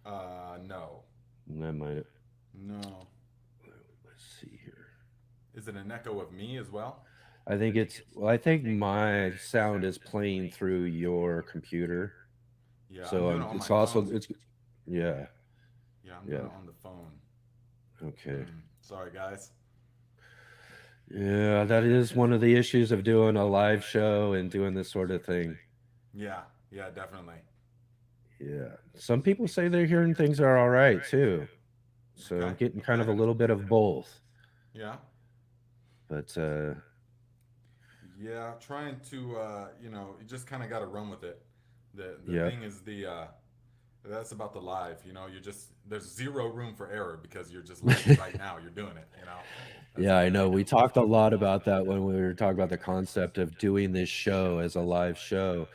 No, that might. no. is it an echo of me as well? I think it's well, I think my sound is playing through your computer. Yeah, I'm So doing it on it's my also phone. it's yeah, Yeah, I'm doing yeah. it on the phone. Okay. Sorry, guys. Yeah, that is one of the issues of doing a live show and doing this sort of thing. Yeah, yeah, definitely. Yeah. Some people say they're hearing things are all right too. So I'm Okay, getting kind of okay. a little bit of both. Yeah, But yeah. Trying to, you just kind of got to run with it. The yeah. thing is that's about the live. You're just there's zero room for error because you're just living right now. You're doing it. That's Yeah, the I thing. know. We talked a lot about that when we were talking about the concept of doing this show as a live show,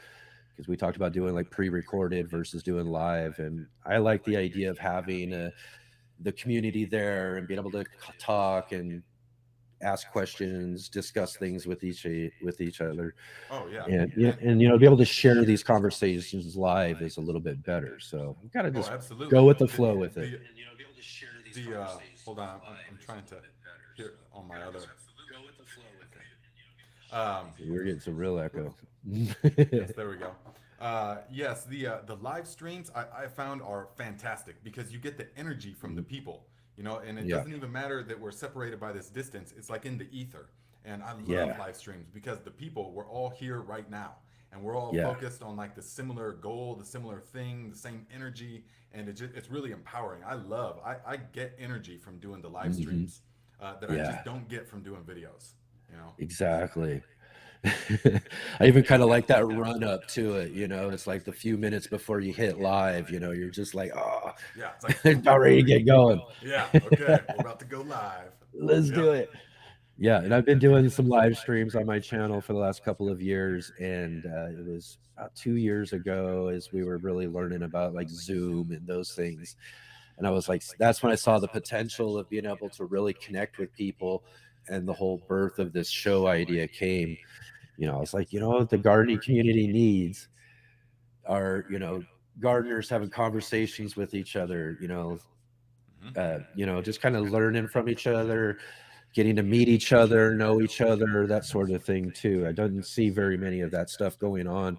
because we talked about doing like pre-recorded versus doing live. And I like the idea of having the community there and being able to talk and ask questions, discuss things with each other, Oh yeah, and and be able to share these conversations live is a little bit better. So we got to oh, just absolutely. go with the flow with it. Hold on, I'm trying to hear on my other. Um, We're getting some real echo. yes, there we go. Yes, the live streams I found are fantastic because you get the energy from the people, and it Yeah, doesn't even matter that we're separated by this distance. It's like in the ether, and I love yeah, live streams because the people we're all here right now, and we're all yeah. focused on like the similar goal, the similar thing, the same energy, and it's really empowering. I get energy from doing the live Hmm. streams that I Yeah, just don't get from doing videos. You know. exactly. I even kind of like that run up to it. It's like the few minutes before you hit live. You're just like, oh, Yeah, it's like, about ready to get going. yeah, okay, we're about to go live. Let's Yep. do it. Yeah, and I've been doing some live streams on my channel for the last couple of years, and it was about 2 years ago as we were really learning about like Zoom and those things. And I was like, that's when I saw the potential of being able to really connect with people, and the whole birth of this show idea came. I was like, what the gardening community needs are, gardeners having conversations with each other, Hmm. just kind of learning from each other, getting to meet each other, know each other, that sort of thing too. I don't see very many of that stuff going on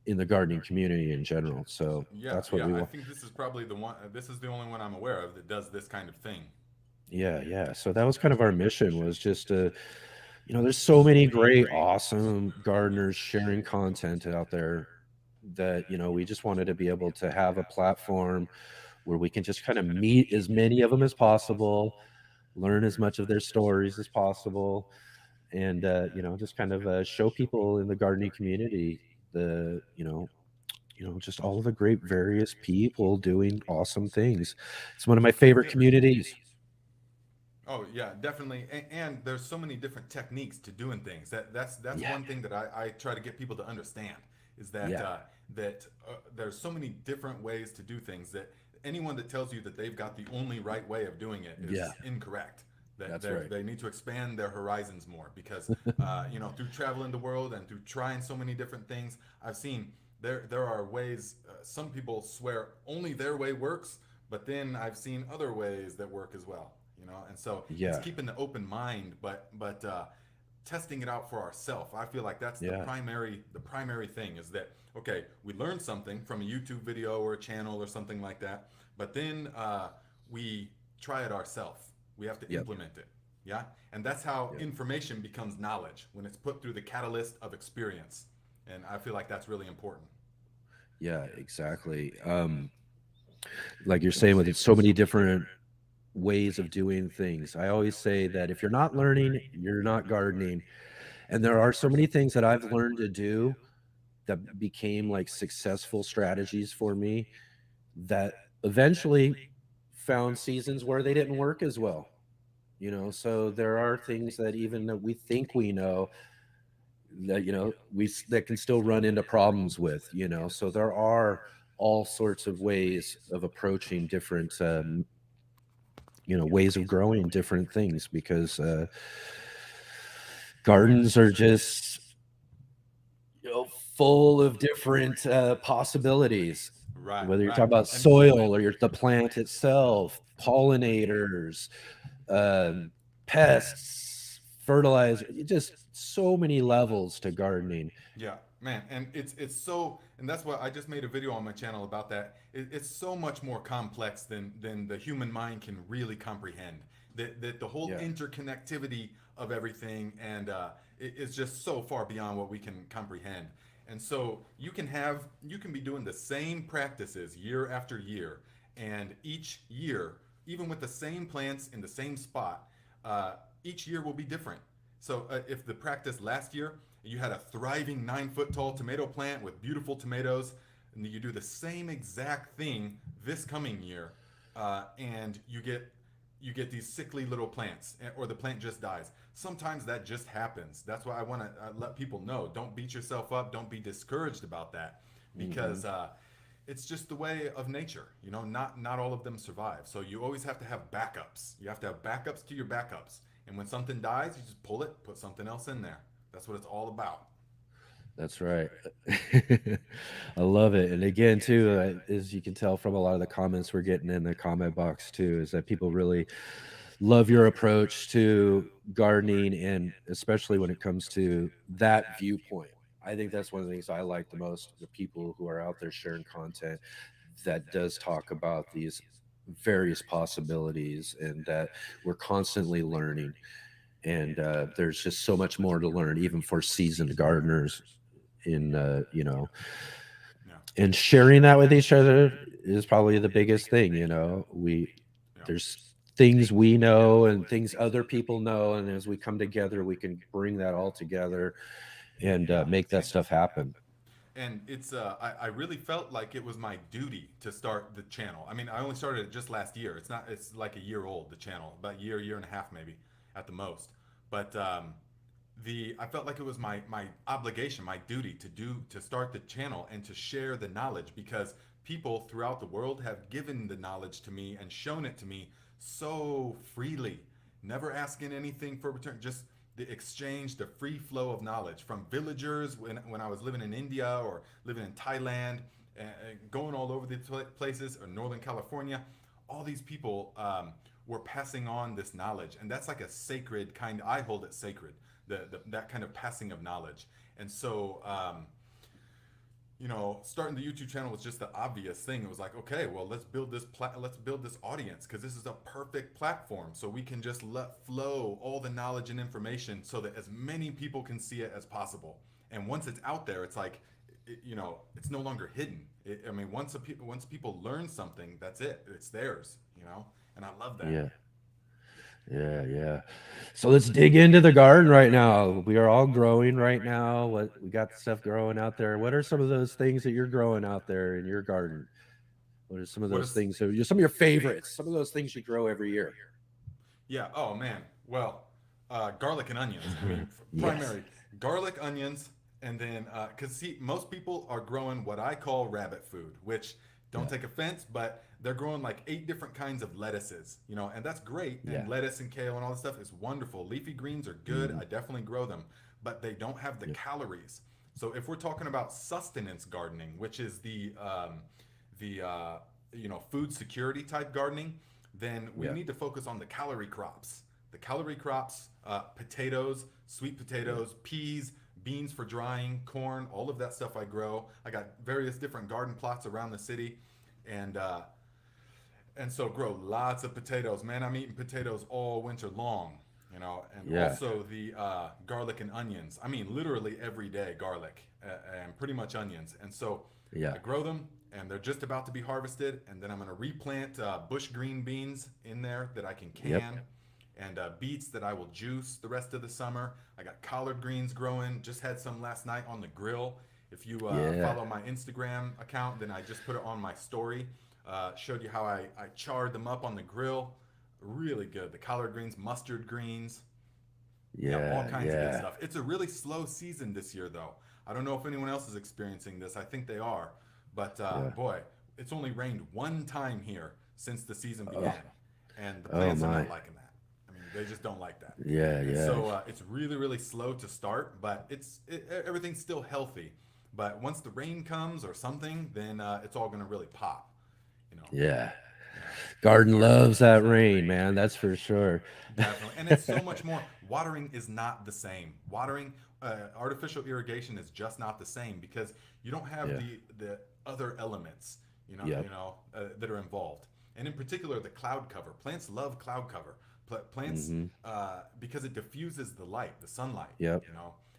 in the gardening community in general. So Yeah, that's what yeah. we I want. think this is probably the one. This is the only one I'm aware of that does this kind of thing. Yeah, yeah. So that was kind of our mission, was just to, there's so many great, awesome gardeners sharing content out there that, we just wanted to be able to have a platform where we can just kind of meet as many of them as possible, learn as much of their stories as possible, and just kind of show people in the gardening community the just all of the great various people doing awesome things. It's one of my favorite communities. Oh yeah, definitely. And there's so many different techniques to doing things. That's Yeah, one thing that I try to get people to understand is that yeah, there's so many different ways to do things that anyone that tells you that they've got the only right way of doing it yeah. is incorrect. That That's right. they need to expand their horizons more because through traveling the world and through trying so many different things, I've seen there are ways. Some people swear only their way works, but then I've seen other ways that work as well. And so it's Yeah, keeping the open mind, but testing it out for ourselves. I feel like that's the yeah, primary thing is that okay, we learn something from a YouTube video or a channel or something like that, but then we try it ourselves. We have to yep, implement it. Yeah, and that's how yep. information becomes knowledge when it's put through the catalyst of experience. And I feel like that's really important. Yeah, exactly. Like you're saying, with so many different ways of doing things, I always say that if you're not learning, you're not gardening. And there are so many things that I've learned to do that became like successful strategies for me, that eventually found seasons where they didn't work as well. So there are things that even that we think we know, that that can still run into problems with. So there are all sorts of ways of approaching different ways of growing different things, because gardens are just full of different possibilities, Right, whether you're right. talking about And soil or the plant itself, pollinators, um, pests, fertilizer, just so many levels to gardening. Yeah, man, and it's so, and that's why I just made a video on my channel about that. It's so much more complex than the human mind can really comprehend. That the whole Yeah. interconnectivity of everything, and it's just so far beyond what we can comprehend. And so you can be doing the same practices year after year, and each year, even with the same plants in the same spot, each year will be different. So if the practice last year, you had a thriving 9 foot tall tomato plant with beautiful tomatoes, and you do the same exact thing this coming year, and you get these sickly little plants, or the plant just dies. Sometimes that just happens. That's why I want to let people know: don't beat yourself up, don't be discouraged about that, because it's just the way of nature. You know, not all of them survive. So you always have to have backups. You have to have backups to your backups. And when something dies, you just pull it, put something else in there. That's what it's all about. That's right. I love it. And again, too, as you can tell from a lot of the comments we're getting in the comment box, too, is that people really love your approach to gardening, and especially when it comes to that viewpoint. I think that's one of the things I like the most, the people who are out there sharing content that does talk about these various possibilities, and that we're constantly learning. And there's just so much more to learn, even for seasoned gardeners. In Yeah. and sharing that with each other is probably the biggest thing. We Yeah. there's things we know and things other people know, and as we come together, we can bring that all together and make that stuff happen. And it's I really felt like it was my duty to start the channel. I mean, I only started it just last year. It's like a year old, the channel, about a year and a half maybe at the most. But the I felt like it was my obligation, my duty to start the channel and to share the knowledge, because people throughout the world have given the knowledge to me and shown it to me so freely, never asking anything for return, just the exchange, the free flow of knowledge from villagers when I was living in India or living in Thailand, going all over the places, or Northern California. All these people were passing on this knowledge, and that's like a sacred kind. I hold it sacred, that kind of passing of knowledge. And so starting the YouTube channel was just the obvious thing. It was like, okay, well, let's build this audience, because this is a perfect platform, so we can just let flow all the knowledge and information so that as many people can see it as possible. And once it's out there, it's like, it's no longer hidden. I mean, once people learn something, that's it. It's theirs. And I love that. Yeah. Yeah. So let's dig into the garden right now. We are all growing right now. What we got stuff growing out there. What are some of those things that you're growing out there in your garden? What are some of What those is things? So some of your favorites, some of those things you grow every year. Yeah. Oh man. Well, garlic and onions. I mean, Yes. primary garlic, onions, and then because see, most people are growing what I call rabbit food, which don't Yeah. take offense, but they're growing like 8 different kinds of lettuces, and that's great. Yeah. And lettuce and kale and all this stuff is wonderful. Leafy greens are good. Mhm. I definitely grow them, but they don't have the Yep. calories. So if we're talking about sustenance gardening, which is the food security type gardening, then we Yeah. need to focus on the calorie crops. The calorie crops, potatoes, sweet potatoes, peas, beans for drying, corn, all of that stuff I grow. I got various different garden plots around the city, and so grow lots of potatoes. Man, I'm eating potatoes all winter long. And Yeah. also the garlic and onions. I mean, literally every day garlic and pretty much onions. And so Yeah. I grow them, and they're just about to be harvested. And then I'm going to replant bush green beans in there that I can Yep. can, and beets that I will juice the rest of the summer. I got collard greens growing. Just had some last night on the grill. If you Yeah. follow my Instagram account, then I just put it on my story. Showed you how I charred them up on the grill. Really good. The collard greens, mustard greens. Yeah, all Yeah. kinds of good Yeah. stuff. It's a really slow season this year, though. I don't know if anyone else is experiencing this. I think they are. But Yeah. boy, it's only rained one time here since the season Oh. began. And the Oh plants are my. not liking that. I mean, they just don't like that. Yeah. And Yeah. so it's really, really slow to start, but everything's still healthy. But once the rain comes or something, then it's all going to really pop. You know. Yeah. Yeah. Garden loves that rain, man. That's for sure. Definitely. And it's so much more. Watering is not the same. Watering, artificial irrigation is just not the same because you don't have Yeah. the other elements, Yep. that are involved. And in particular, the cloud cover. Plants love cloud cover. Plants, Mm-hmm. because it diffuses the light, the sunlight, Yep.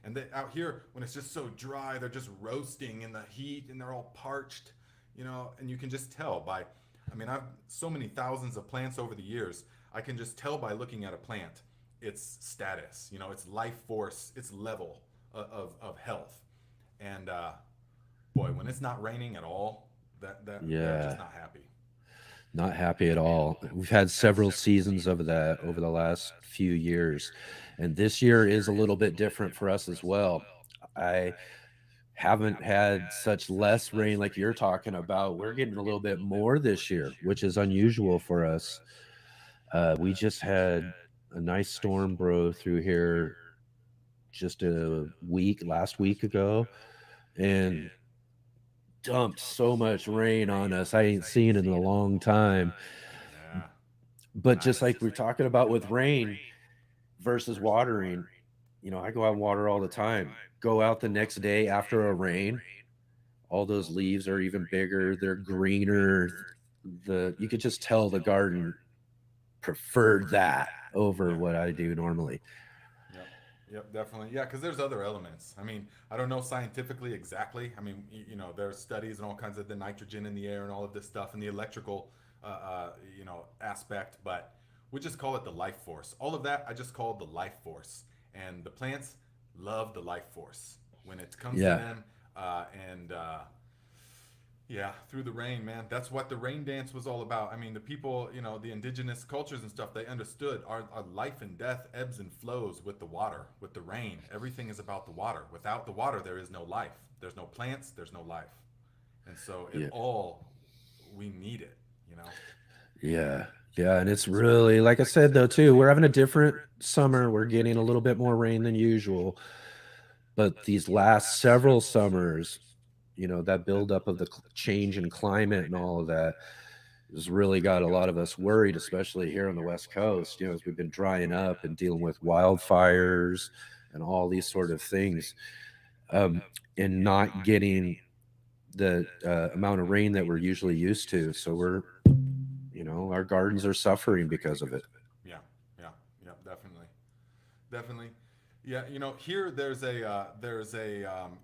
And out here, when it's just so dry, they're just roasting in the heat and they're all parched, and you can just tell by, I mean, I've so many thousands of plants over the years. I can just tell by looking at a plant its status, its life force, its level of health. And boy, when it's not raining at all, that they're just Yeah. not happy. Not happy at all. We've had several seasons of that over the last few years. And this year is a little bit different for us as well. I haven't had such less rain like you're talking about. We're getting a little bit more this year, which is unusual for us. We just had a nice storm blow through here just last week ago, and dumped so much rain on us. I ain't seen it in a long time. Yeah, But just like we're talking about with rain versus watering, I go out and water all the time. Go out the next day after a rain, all those leaves are even bigger, they're greener. The You could just tell the garden preferred that over yeah. what I do normally. Yep. Yep, definitely. Yeah, because there's other elements. I mean, I don't know scientifically exactly. I mean, there's studies and all kinds of the nitrogen in the air and all of this stuff and the electrical, aspect, but we just call it the life force. All of that, I just call the life force. And the plants love the life force when it comes to Yeah. them. And Yeah, through the rain, man. That's what the rain dance was all about. I mean, the people, the indigenous cultures and stuff, they understood our life and death ebbs and flows with the water, with the rain. Everything is about the water. Without the water, there is no life. There's no plants, there's no life. And so Yeah. we need it, you know? Yeah. Yeah. And it's really, like I said, though, too, we're having a different summer. We're getting a little bit more rain than usual. But these last several summers, that buildup of the change in climate and all of that has really got a lot of us worried, especially here on the West Coast, as we've been drying up and dealing with wildfires and all these sort of things, um, and not getting the amount of rain that we're usually used to. So our gardens are suffering because of it. Yeah, yeah, yeah, definitely. Definitely. Yeah, here there's a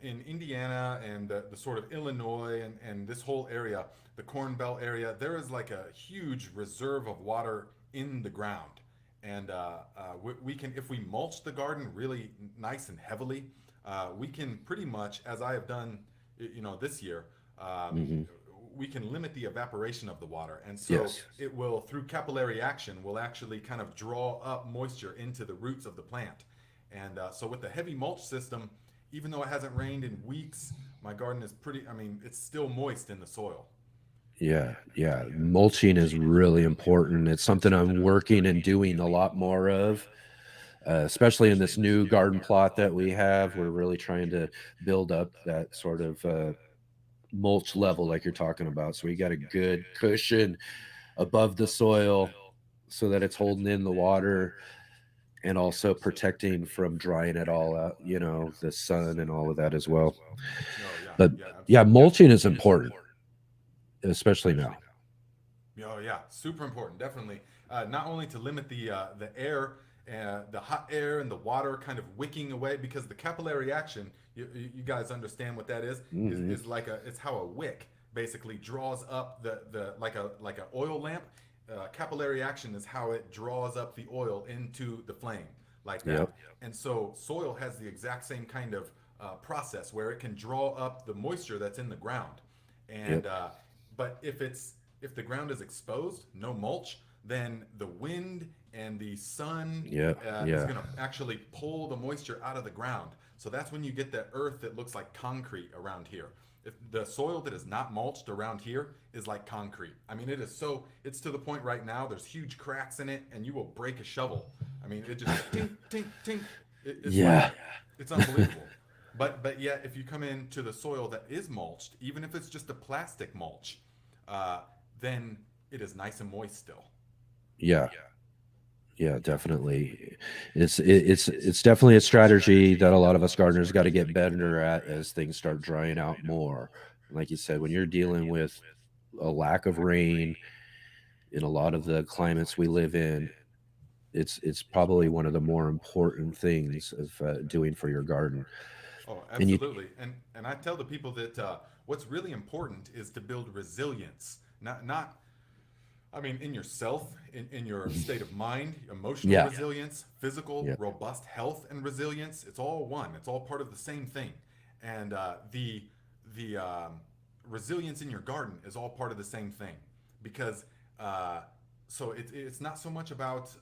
in Indiana and the sort of Illinois and this whole area, the Corn Belt area, there is like a huge reserve of water in the ground, and we can, if we mulch the garden really nice and heavily, we can pretty much, as I have done, this year. Hmm. We can limit the evaporation of the water, and so Yes. it will, through capillary action, will actually kind of draw up moisture into the roots of the plant. And so with the heavy mulch system, even though it hasn't rained in weeks, my garden is pretty, I mean, it's still moist in the soil. Yeah, yeah. Mulching is really important. It's something I'm working and doing a lot more of, especially in this new garden plot that we have. We're really trying to build up that sort of mulch level, like you're talking about. So we got a good cushion above the soil so that it's holding in the water and also protecting from drying it all out, the sun and all of that as well. Oh yeah, But yeah, yeah, absolutely. mulching is important, especially now. Oh yeah, super important, definitely. Not only to limit the air, the hot air and the water kind of wicking away, because the capillary action, you guys understand what that is? Hmm. Is like it's how a wick basically draws up the like a oil lamp. Capillary action is how it draws up the oil into the flame like that. Yep. And so soil has the exact same kind of process where it can draw up the moisture that's in the ground. And Yep. but if the ground is exposed, no mulch, then the wind and the sun Yep. is Yeah. going to actually pull the moisture out of the ground. So that's when you get the earth that looks like concrete around here. If the soil that is not mulched around here is like concrete. I mean, it's to the point right now, there's huge cracks in it, and you will break a shovel. I mean, it just tink, tink, tink. It's like, Yeah. it's unbelievable. But yet, if you come into the soil that is mulched, even if it's just a plastic mulch, then it is nice and moist still. Yeah. Yeah, definitely. It's definitely a strategy that a lot of us gardeners got to get better at as things start drying out more. Like you said, when you're dealing with a lack of rain in a lot of the climates we live in, it's probably one of the more important things of doing for your garden. Oh, And you, absolutely. And I tell the people that what's really important is to build resilience, not I mean, in yourself, in your state of mind, emotional yeah, resilience, physical, yeah, robust health, and resilience. It's all one. It's all part of the same thing. And the resilience in your garden is all part of the same thing, because so it's not so much about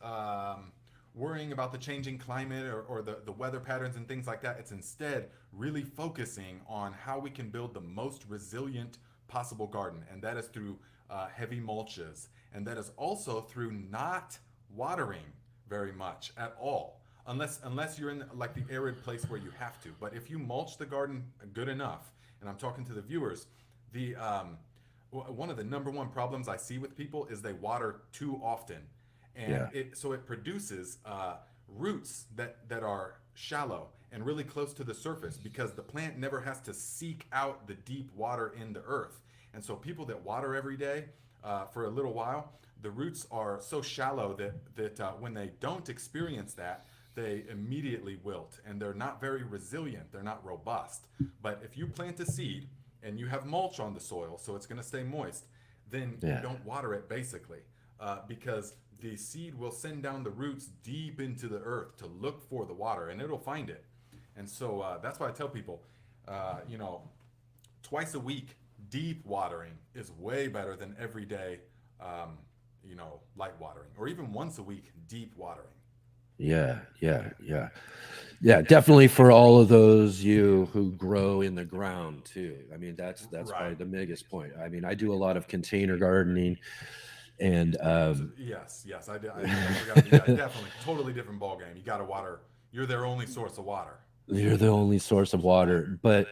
worrying about the changing climate or the weather patterns and things like that. It's instead really focusing on how we can build the most resilient possible garden, and that is through heavy mulches, and that is also through not watering very much at all, unless you're in like the arid place where you have to. But if you mulch the garden good enough, and I'm talking to the viewers, the one of the number one problems I see with people is they water too often, and yeah, it produces roots that are shallow and really close to the surface, because the plant never has to seek out the deep water in the earth. And so people that water every day for a little while, the roots are so shallow that when they don't experience that, they immediately wilt, and they're not very resilient. They're not robust. But if you plant a seed and you have mulch on the soil, so it's going to stay moist, then you yeah, don't water it basically, because the seed will send down the roots deep into the earth to look for the water, and it'll find it. And so that's why I tell people, you know, twice a week, deep watering is way better than every day, you know, light watering, or even once a week, deep watering. yeah, yeah, yeah. Yeah, definitely for all of those you who grow in the ground too. I mean, that's Right. probably the biggest point. I mean, I do a lot of container gardening, and So, yes, I forgot. Yeah, definitely, totally different ball game. You got to water. You're their only source of water. you're the only source of water. But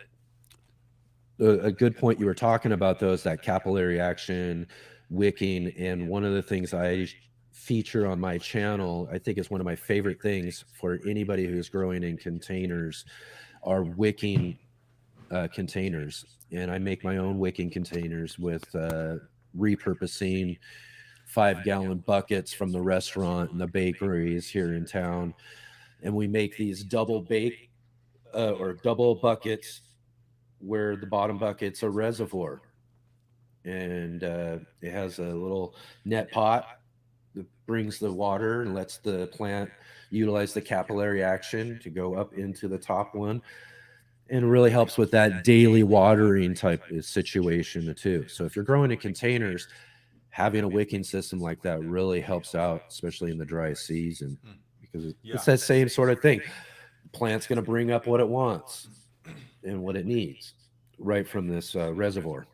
a good point you were talking about those that capillary action, wicking, and one of the things I feature on my channel, I think is one of my favorite things for anybody who's growing in containers, are wicking containers. And I make my own wicking containers with repurposing 5-gallon buckets from the restaurant and the bakeries here in town. And we make these double bake or double buckets where the bottom bucket's a reservoir. And it has a little net pot that brings the water and lets the plant utilize the capillary action to go up into the top one, and really helps with that daily watering type of situation too. So if you're growing in containers, having a wicking system like that really helps out, especially in the dry season, Mm. because Yeah. it's that same sort of thing. The plant's going to bring up what it wants and what it needs right from this reservoir.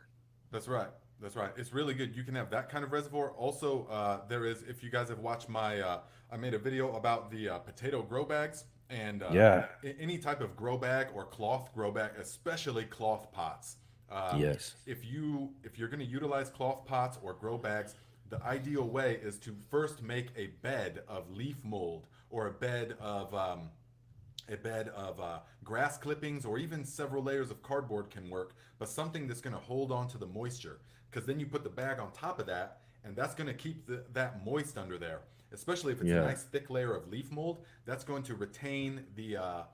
That's right. That's right. It's really good. You can have that kind of reservoir. Also, there is, if you guys have watched my, I made a video about the potato grow bags, and Yeah. any type of grow bag or cloth grow bag, especially cloth pots. Yes. If you're going to utilize cloth pots or grow bags, the ideal way is to first make a bed of leaf mold, or a bed of grass clippings, or even several layers of cardboard can work, but something that's going to hold on to the moisture, because then you put the bag on top of that, and that's going to keep that moist under there, especially if it's a Yeah. nice thick layer of leaf mold. That's going to retain the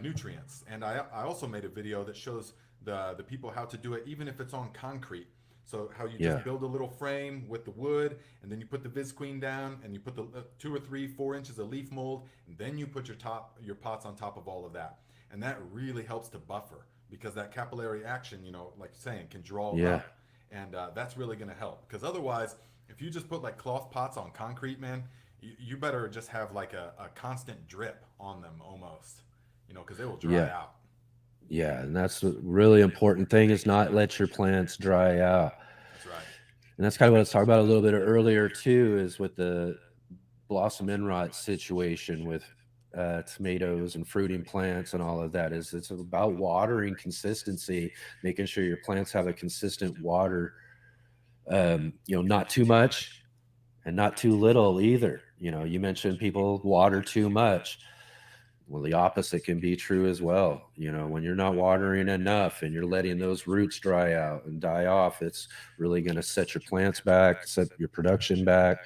nutrients. And I also made a video that shows the people how to do it, even if it's on concrete. So how you Yeah. just build a little frame with the wood, and then you put the visqueen down, and you put the 2 or 3, 4 inches of leaf mold, and then you put your pots on top of all of that, and that really helps to buffer, because that capillary action, you know, like you're saying, can draw Yeah. up, and that's really going to help. Because otherwise, if you just put like cloth pots on concrete, man, you better just have like a constant drip on them almost, you know, because they will dry Yeah. out. Yeah. And that's the really important thing, is not let your plants dry out. That's right. And that's kind of what I was talking about a little bit earlier too, is with the blossom end rot situation with tomatoes and fruiting plants and all of that. Is it's about watering consistency, making sure your plants have a consistent water Not too much and not too little either. You mentioned people water too much. Well, the opposite can be true as well. When you're not watering enough and you're letting those roots dry out and die off, it's really going to set your plants back, set your production back,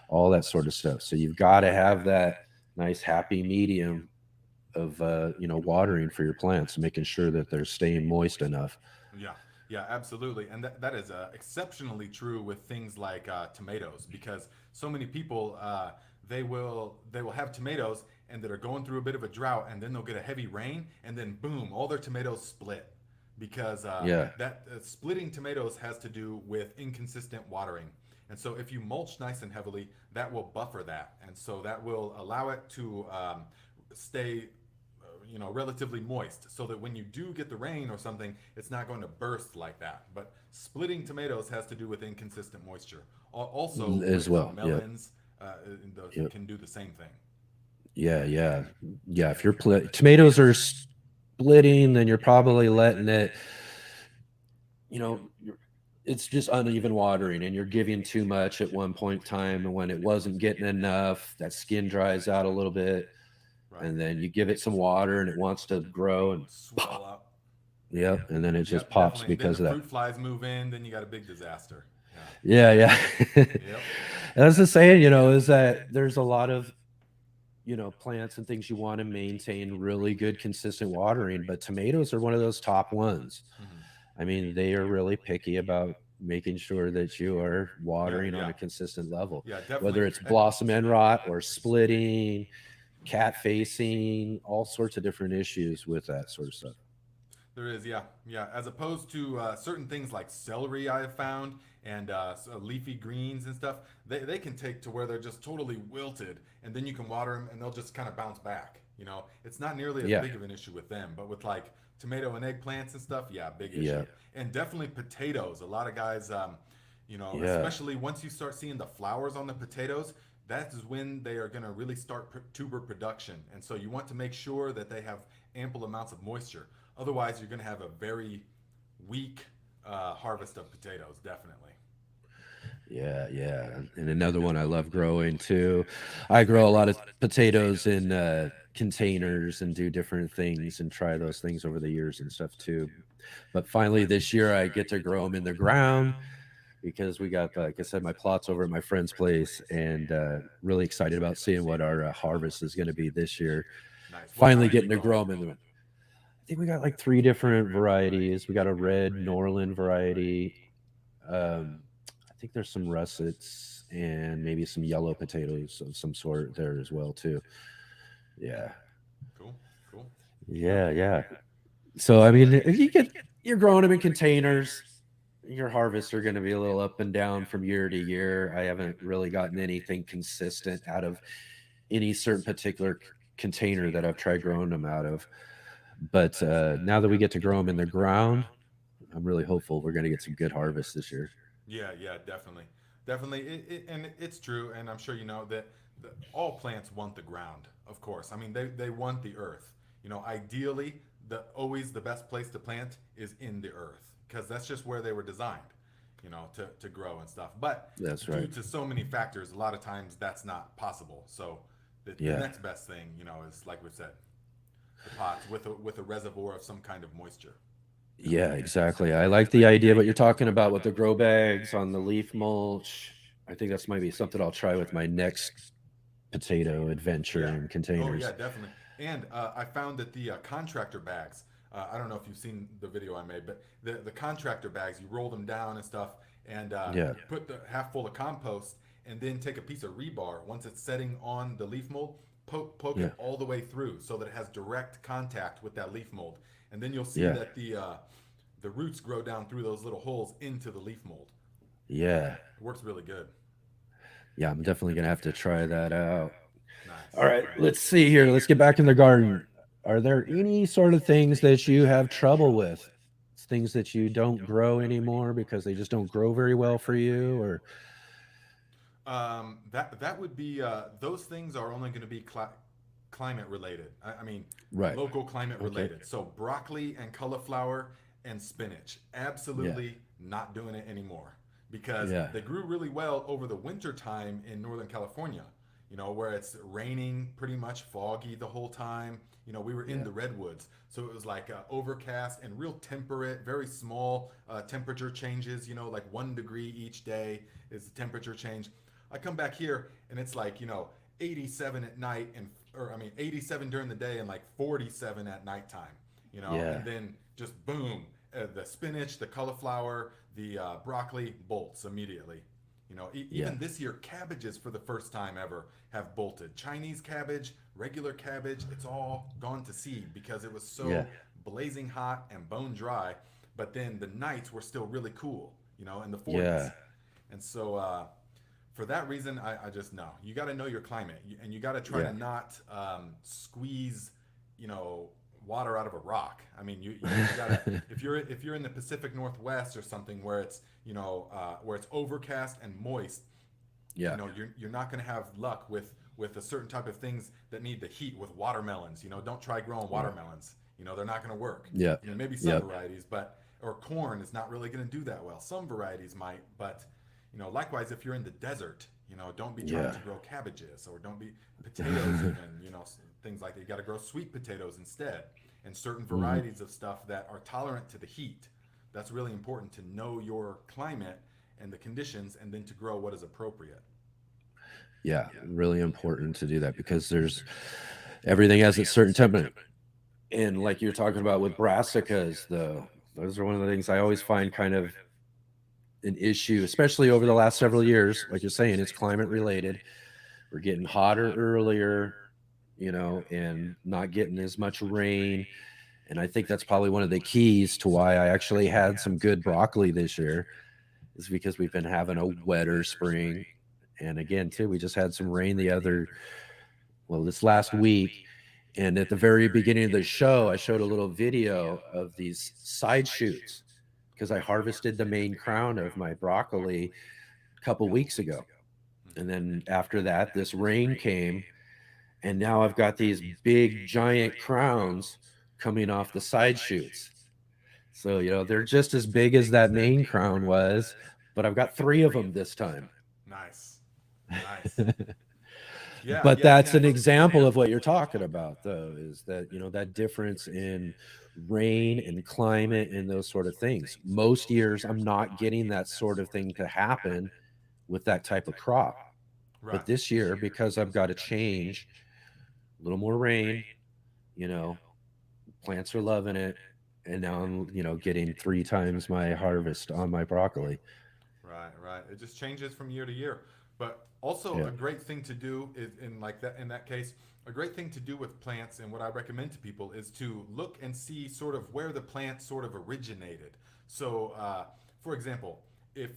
all that sort of stuff. So you've got to have that nice happy medium of watering for your plants, making sure that they're staying moist enough. Yeah, yeah, absolutely, and that is exceptionally true with things like tomatoes, because so many people they will have tomatoes and that are going through a bit of a drought, and then they'll get a heavy rain, and then boom, all their tomatoes split because Yeah. that splitting tomatoes has to do with inconsistent watering. And so if you mulch nice and heavily, that will buffer that, and so that will allow it to stay relatively moist, so that when you do get the rain or something, it's not going to burst like that. But splitting tomatoes has to do with inconsistent moisture. Also As with well. Yep. melons, Yep. can do the same thing. Yeah. Yeah. Yeah. If your tomatoes are splitting, then you're probably letting it, you know, you're, it's just uneven watering and you're giving too much at one point in time. And when it wasn't getting enough, that skin dries out a little bit. Right. And then you give it some water and it wants to grow and Swell up. yep. And then it just Yep, pops definitely. Then because the of that. fruit flies move in, then you got a big disaster. Yeah. Yeah. Yep. That's the saying, is that there's a lot of, plants and things you want to maintain really good, consistent watering, but tomatoes are one of those top ones. Mhm. I mean, they are really picky about making sure that you are watering on Yeah. a consistent level, Yeah, definitely. whether it's blossom end rot or splitting, cat facing, all sorts of different issues with that sort of stuff. There is, yeah, yeah. As opposed to certain things like celery, I have found, and leafy greens and stuff, they can take to where they're just totally wilted, and then you can water them, and they'll just kind of bounce back. It's not nearly as Yeah. big of an issue with them, but with like tomato and eggplants and stuff, yeah, big issue. Yeah. And definitely potatoes. A lot of guys, Yeah. especially once you start seeing the flowers on the potatoes, that is when they are going to really start tuber production, and so you want to make sure that they have ample amounts of moisture. Otherwise, you're going to have a very weak harvest of potatoes, definitely. Yeah, yeah. And another one I love growing too. I grow a lot of potatoes in containers and do different things and try those things over the years and stuff too. But finally this year I get to grow them in the ground because we got, like I said, my plot's over at my friend's place and really excited about seeing what our harvest is going to be this year. Nice. What Finally kind are you getting to growing? grow them in the. I think we got like 3 different varieties. We got a red Norland variety. I think there's some russets and maybe some yellow potatoes of some sort there as well too. Yeah, Cool, cool. yeah, yeah. So I mean, if you're growing them in containers, your harvests are going to be a little up and down from year to year. I haven't really gotten anything consistent out of any certain particular container that I've tried growing them out of. But now that we get to grow them in the ground, I'm really hopeful we're going to get some good harvests this year. Yeah, yeah, definitely, definitely. And it's true, and I'm sure you know that all plants want the ground. Of course, I mean they want the earth. Ideally, always the best place to plant is in the earth, because that's just where they were designed. To grow and stuff. But That's due right. to so many factors, a lot of times that's not possible. So the Yeah. next best thing, is like we said, the pots with a reservoir of some kind of moisture. Yeah, exactly. I like the idea, but you're talking about with the grow bags on the leaf mulch. I think that's might be something I'll try with my next potato adventure Yeah. in Oh yeah, containers. definitely. And I found that the contractor bags. I don't know if you've seen the video I made, but the contractor bags, you roll them down and stuff, and Yeah. put the half full of compost, and then take a piece of rebar. Once it's setting on the leaf mold, poke Yeah. it all the way through so that it has direct contact with that leaf mold, and then you'll see Yeah. that the roots grow down through those little holes into the leaf mold. Yeah. It works really good. Yeah, I'm definitely gonna have to try that out. Nice. All right, let's see here. Let's get back in the garden. Are there any sort of things that you have trouble with? Things that you don't grow anymore because they just don't grow very well for you, or That would be those things are only going to be climate related. I mean, right? local climate Okay. related. So broccoli and cauliflower and spinach, Yeah. absolutely not doing it anymore, because they grew really well over the winter time in Northern California, where it's raining, pretty much foggy the whole time. We were in the redwoods, so it was like overcast and real temperate, very small temperature changes, like 1 degree each day is the temperature change. I come back here and it's like, 87 at night, 87 during the day and like 47 at nighttime, and then just boom, the spinach, the cauliflower, the broccoli bolts immediately. Even this year, cabbages for the first time ever have bolted. Chinese cabbage, regular cabbage, it's all gone to seed because it was so blazing hot and bone dry. But then the nights were still really cool, in the 40s. And so for that reason, I just know. You got to know your climate, and you got to try to not squeeze, water out of a rock. I mean, you gotta, if you're in the Pacific Northwest or something where it's where it's overcast and moist, you're not going to have luck with a certain type of things that need the heat. With watermelons, don't try growing watermelons. They're not going to work. Maybe some varieties, or corn is not really going to do that well. Some varieties might, but likewise, if you're in the desert, don't be trying to grow cabbages, or don't be potatoes even, things like that. You got to grow sweet potatoes instead, and certain varieties of stuff that are tolerant to the heat. That's really important to know your climate and the conditions, and then to grow what is appropriate. Yeah, really important to do that, because everything has a certain temperature. And like you're talking about with brassicas, those are one of the things I always find kind of an issue, especially over the last several years. Like you're saying, it's climate related. We're getting hotter earlier, and not getting as much rain. And I think that's probably one of the keys to why I actually had some good broccoli this year, is because we've been having a wetter spring. And again, too, we just had some rain this last week. And at the very beginning of the show, I showed a little video of these side shoots, because I harvested the main crown of my broccoli a couple weeks ago. And then after that, this rain came, and now I've got these big giant crowns coming off the side shoots. So, they're just as big as that main crown was, but I've got 3 of them this time. Nice. But that's an example of what you're talking about, though, is that, that difference in rain and climate and those sort of things. Most years, I'm not getting that sort of thing to happen with that type of crop. But this year, because I've got to change, a little more rain, plants are loving it. And now I'm, getting 3 times my harvest on my broccoli. Right. It just changes from year to year. But also a great thing to do is in that case, a great thing to do with plants, and what I recommend to people, is to look and see sort of where the plant sort of originated. So, for example, if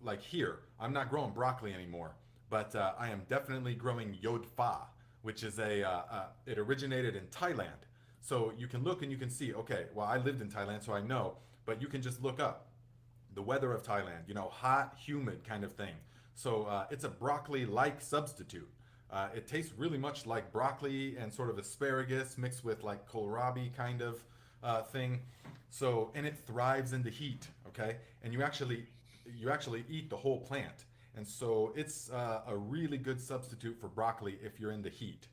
like here, I'm not growing broccoli anymore, but I am definitely growing yod fa, which is it originated in Thailand. So you can look and you can see, okay, well, I lived in Thailand, so I know, but you can just look up the weather of Thailand, hot, humid kind of thing. So it's a broccoli-like substitute. It tastes really much like broccoli and sort of asparagus mixed with like kohlrabi kind of thing. So, and it thrives in the heat, okay? And you actually eat the whole plant. And so it's a really good substitute for broccoli if you're in the heat.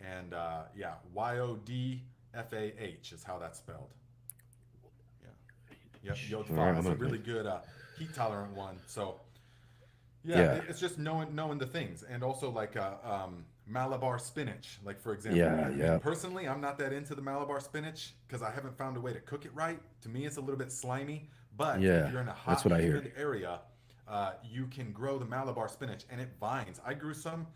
And Yodfah is how that's spelled. Yep, Yodfah is a really good heat tolerant one. So it's just knowing the things. And also like Malabar spinach, like for example. Personally, I'm not that into the Malabar spinach because I haven't found a way to cook it right. To me, it's a little bit slimy. But if you're in a hot, humid area, you can grow the Malabar spinach, and it vines. I grew some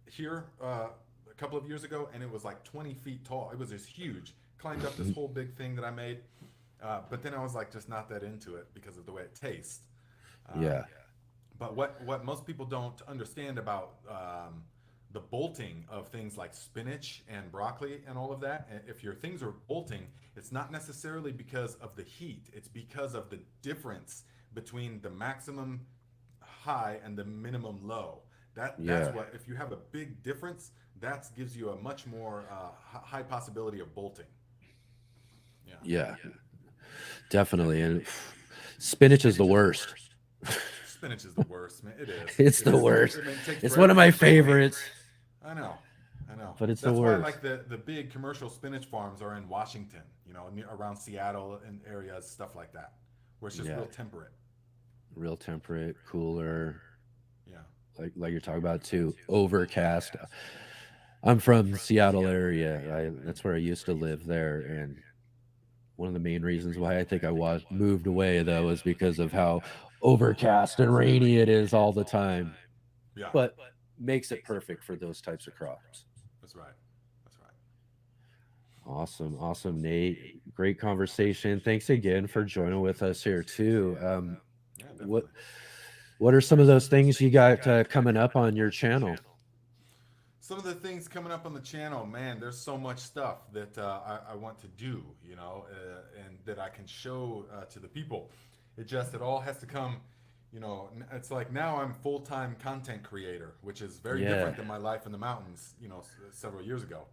here a couple of years ago, and it was like 20 feet tall. It was just huge. Climbed up this whole big thing that I made. But then I was like just not that into it because of the way it tastes. But what most people don't understand about the bolting of things like spinach and broccoli and all of that, if your things are bolting, it's not necessarily because of the heat. It's because of the difference between the maximum high and the minimum low. That's what, if you have a big difference, that gives you a much more high possibility of bolting. Definitely. And spinach is the worst. Spinach is the worst, man. It is. It's It the is. worst. It takes It's one forever of to my get to the point. favorites, I know. I know. but it's the That's why worst. like the big commercial spinach farms are in Washington, around Seattle and areas, stuff like that, where it's just Yeah, real temperate. real temperate, cooler, Yeah. like you're talking about too. Overcast. I'm from the Seattle area. That's where I used to live there, and one of the main reasons why I think I was moved away though is because of how overcast and rainy it is all the time. Yeah. But makes it perfect for those types of crops. That's right. That's right. Awesome, awesome, Nate. Great conversation. Thanks again for joining with us here too. Yeah, What definitely. what are some of those things you got coming up on your channel? Some of the things coming up on the channel, man, there's so much stuff that I want to do, and that I can show to the people. It all has to come, it's like now I'm full-time content creator, which is very Yeah. different than my life in the mountains, several years ago.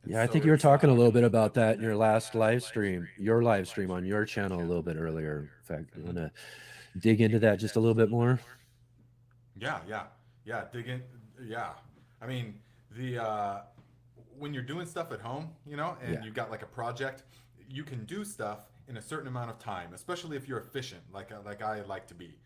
And Yeah, I so think you were it's talking a little bit about that in your last live stream, your live stream on your channel a little bit earlier. In fact, you want to dig into that just a little bit more? Yeah, yeah, yeah. Dig in. Yeah, I mean the when you're doing stuff at home, and Yeah. you've got like a project, you can do stuff in a certain amount of time, especially if you're efficient, like I like to be.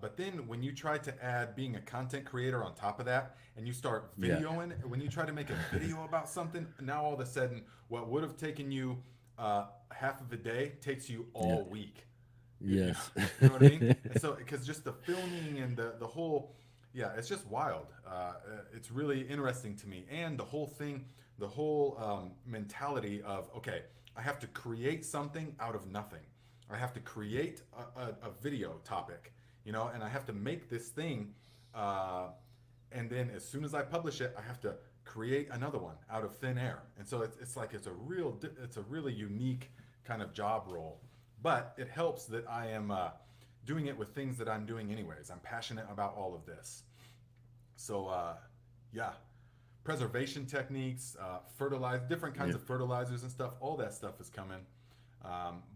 But then when you try to add being a content creator on top of that, and you start Yeah. videoing, when you try to make a video about something, now all of a sudden, what would have taken you half of a day takes you Yeah. all week. Yes. You know what I mean? And so, because just the filming and the whole, yeah, it's just wild. It's really interesting to me, and the whole thing, the whole mentality of okay, I have to create something out of nothing. I have to create a video topic, and I have to make this thing, and then as soon as I publish it, I have to create another one out of thin air. And so it's like it's a really unique kind of job role, but it helps that I am doing it with things that I'm doing anyways. I'm passionate about all of this. So yeah, preservation techniques, fertilize different kinds Yeah. of fertilizers and stuff. All that stuff is coming.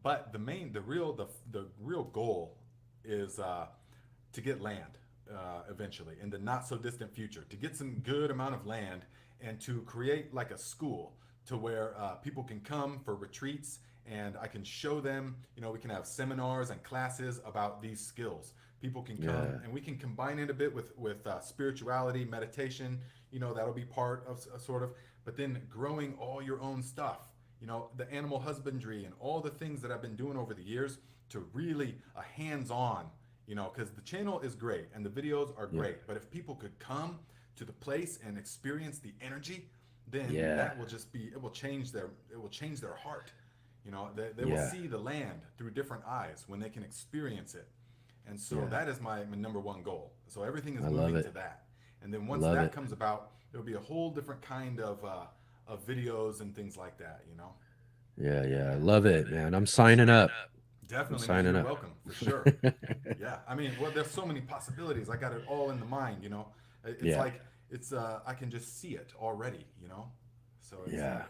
But the real goal is to get land eventually in the not so distant future. To get some good amount of land and to create like a school to where people can come for retreats, and I can show them. We can have seminars and classes about these skills. People can come Yeah. and we can combine it a bit with spirituality, meditation. That'll be part of sort of. But then growing all your own stuff. The animal husbandry and all the things that I've been doing over the years to really a hands-on. Because the channel is great and the videos are Yeah. great. But if people could come to the place and experience the energy, then Yeah. that will just be. It will change their heart. They will Yeah. see the land through different eyes when they can experience it. And so Yeah. that is my number one goal. So everything is I love moving it. to that. And then once Love that it. comes about, there'll be a whole different kind of videos and things like that. Yeah, yeah. I love it, man. I'm signing up. I'm Definitely, man. signing You're up. welcome for sure. Yeah. I mean, well, there's so many possibilities. I got it all in the mind. It's Yeah. like I can just see it already. So it's Yeah.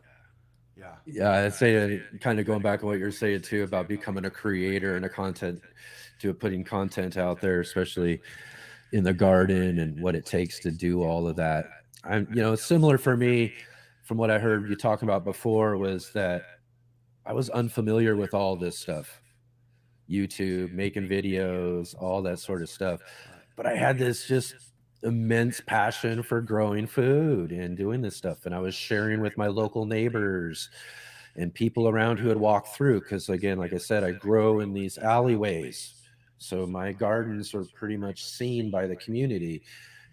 yeah. Yeah, I'd say kind of going back on what you're saying too about becoming a creator and a content to putting content out there, especially in the garden and what it takes to do all of that. Similar for me from what I heard you talking about before was that I was unfamiliar with all this stuff. YouTube, making videos, all that sort of stuff. But I had this just immense passion for growing food and doing this stuff. And I was sharing with my local neighbors and people around who had walked through. Because, again, like I said, I grow in these alleyways. So my gardens are pretty much seen by the community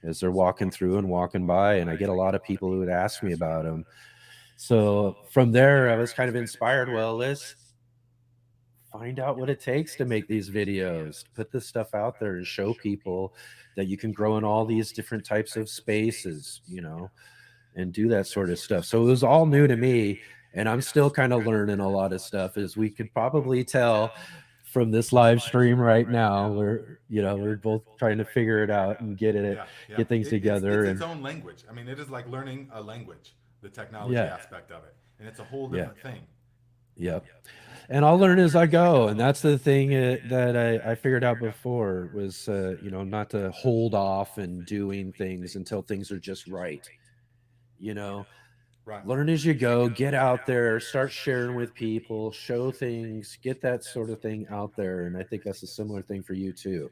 as they're walking through and walking by. And I get a lot of people who would ask me about them. So from there, I was kind of inspired. Well, let's find out what it takes to make these videos, put this stuff out there and show people that you can grow in all these different types of spaces, and do that sort of stuff. So it was all new to me, and I'm still kind of learning a lot of stuff, as we could probably tell from this live stream right now. We're both trying to figure it out and Yeah, yeah. get things It's together. its And own language. I mean, it is like learning a language, the technology yeah, aspect of it, and it's a whole yeah. different thing. Yep. And I'll learn as I go. And that's the thing that I figured out before was, not to hold off and doing things until things are just right. You know, Right. learn as you go, get out there, start sharing with people, show things, get that sort of thing out there. And I think that's a similar thing for you too.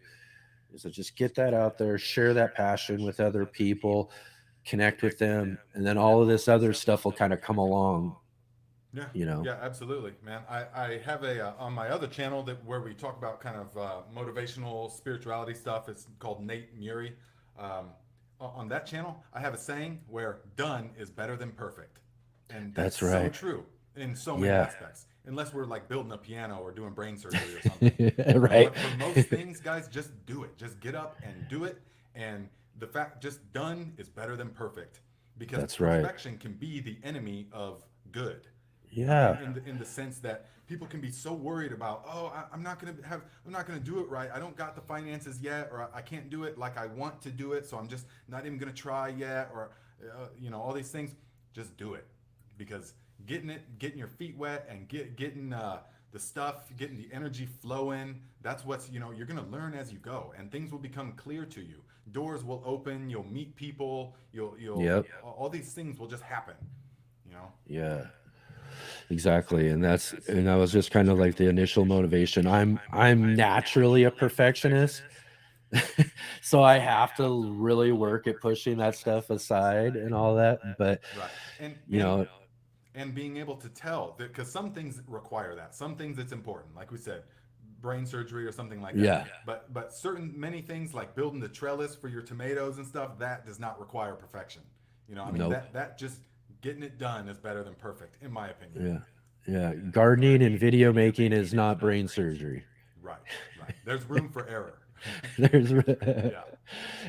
Is to just get that out there, share that passion with other people, connect with them, and then all of this other stuff will kind of come along, Yeah, you know. yeah, absolutely, man. I have a on my other channel that where we talk about kind of motivational spirituality stuff. It's called Nate Muri. Um, on that channel, I have a saying where done is better than perfect, and that's That's so right. true in so many Yeah. aspects. Unless we're like building a piano or doing brain surgery or something, Right. but for most things, guys, just do it. Just get up and do it. And the fact just done is better than perfect because That's right. perfection can be the enemy of good. Yeah. In the sense that people can be so worried about, oh, I'm not gonna do it right. I don't got the finances yet, or I can't do it like I want to do it, so I'm just not even gonna try yet, or all these things. Just do it, because getting your feet wet and getting the stuff, getting the energy flowing. That's what's you're gonna learn as you go, and things will become clear to you. Doors will open. You'll meet people. You'll Yep. all these things will just happen. You know. Yeah. Exactly. And that was just kind of like the initial motivation. I'm naturally a perfectionist. So I have to really work at pushing that stuff aside and all that. But Right. And you and know, and being able to tell that, because some things require that, some things it's important, like we said, brain surgery or something like that. yeah. But certain many things like building the trellis for your tomatoes and stuff, that does not require perfection. I mean, Nope. that just getting it done is better than perfect, in my opinion. Yeah. Yeah. Gardening and video making is not brain surgery. Right. Right. There's room for error. There's Yeah.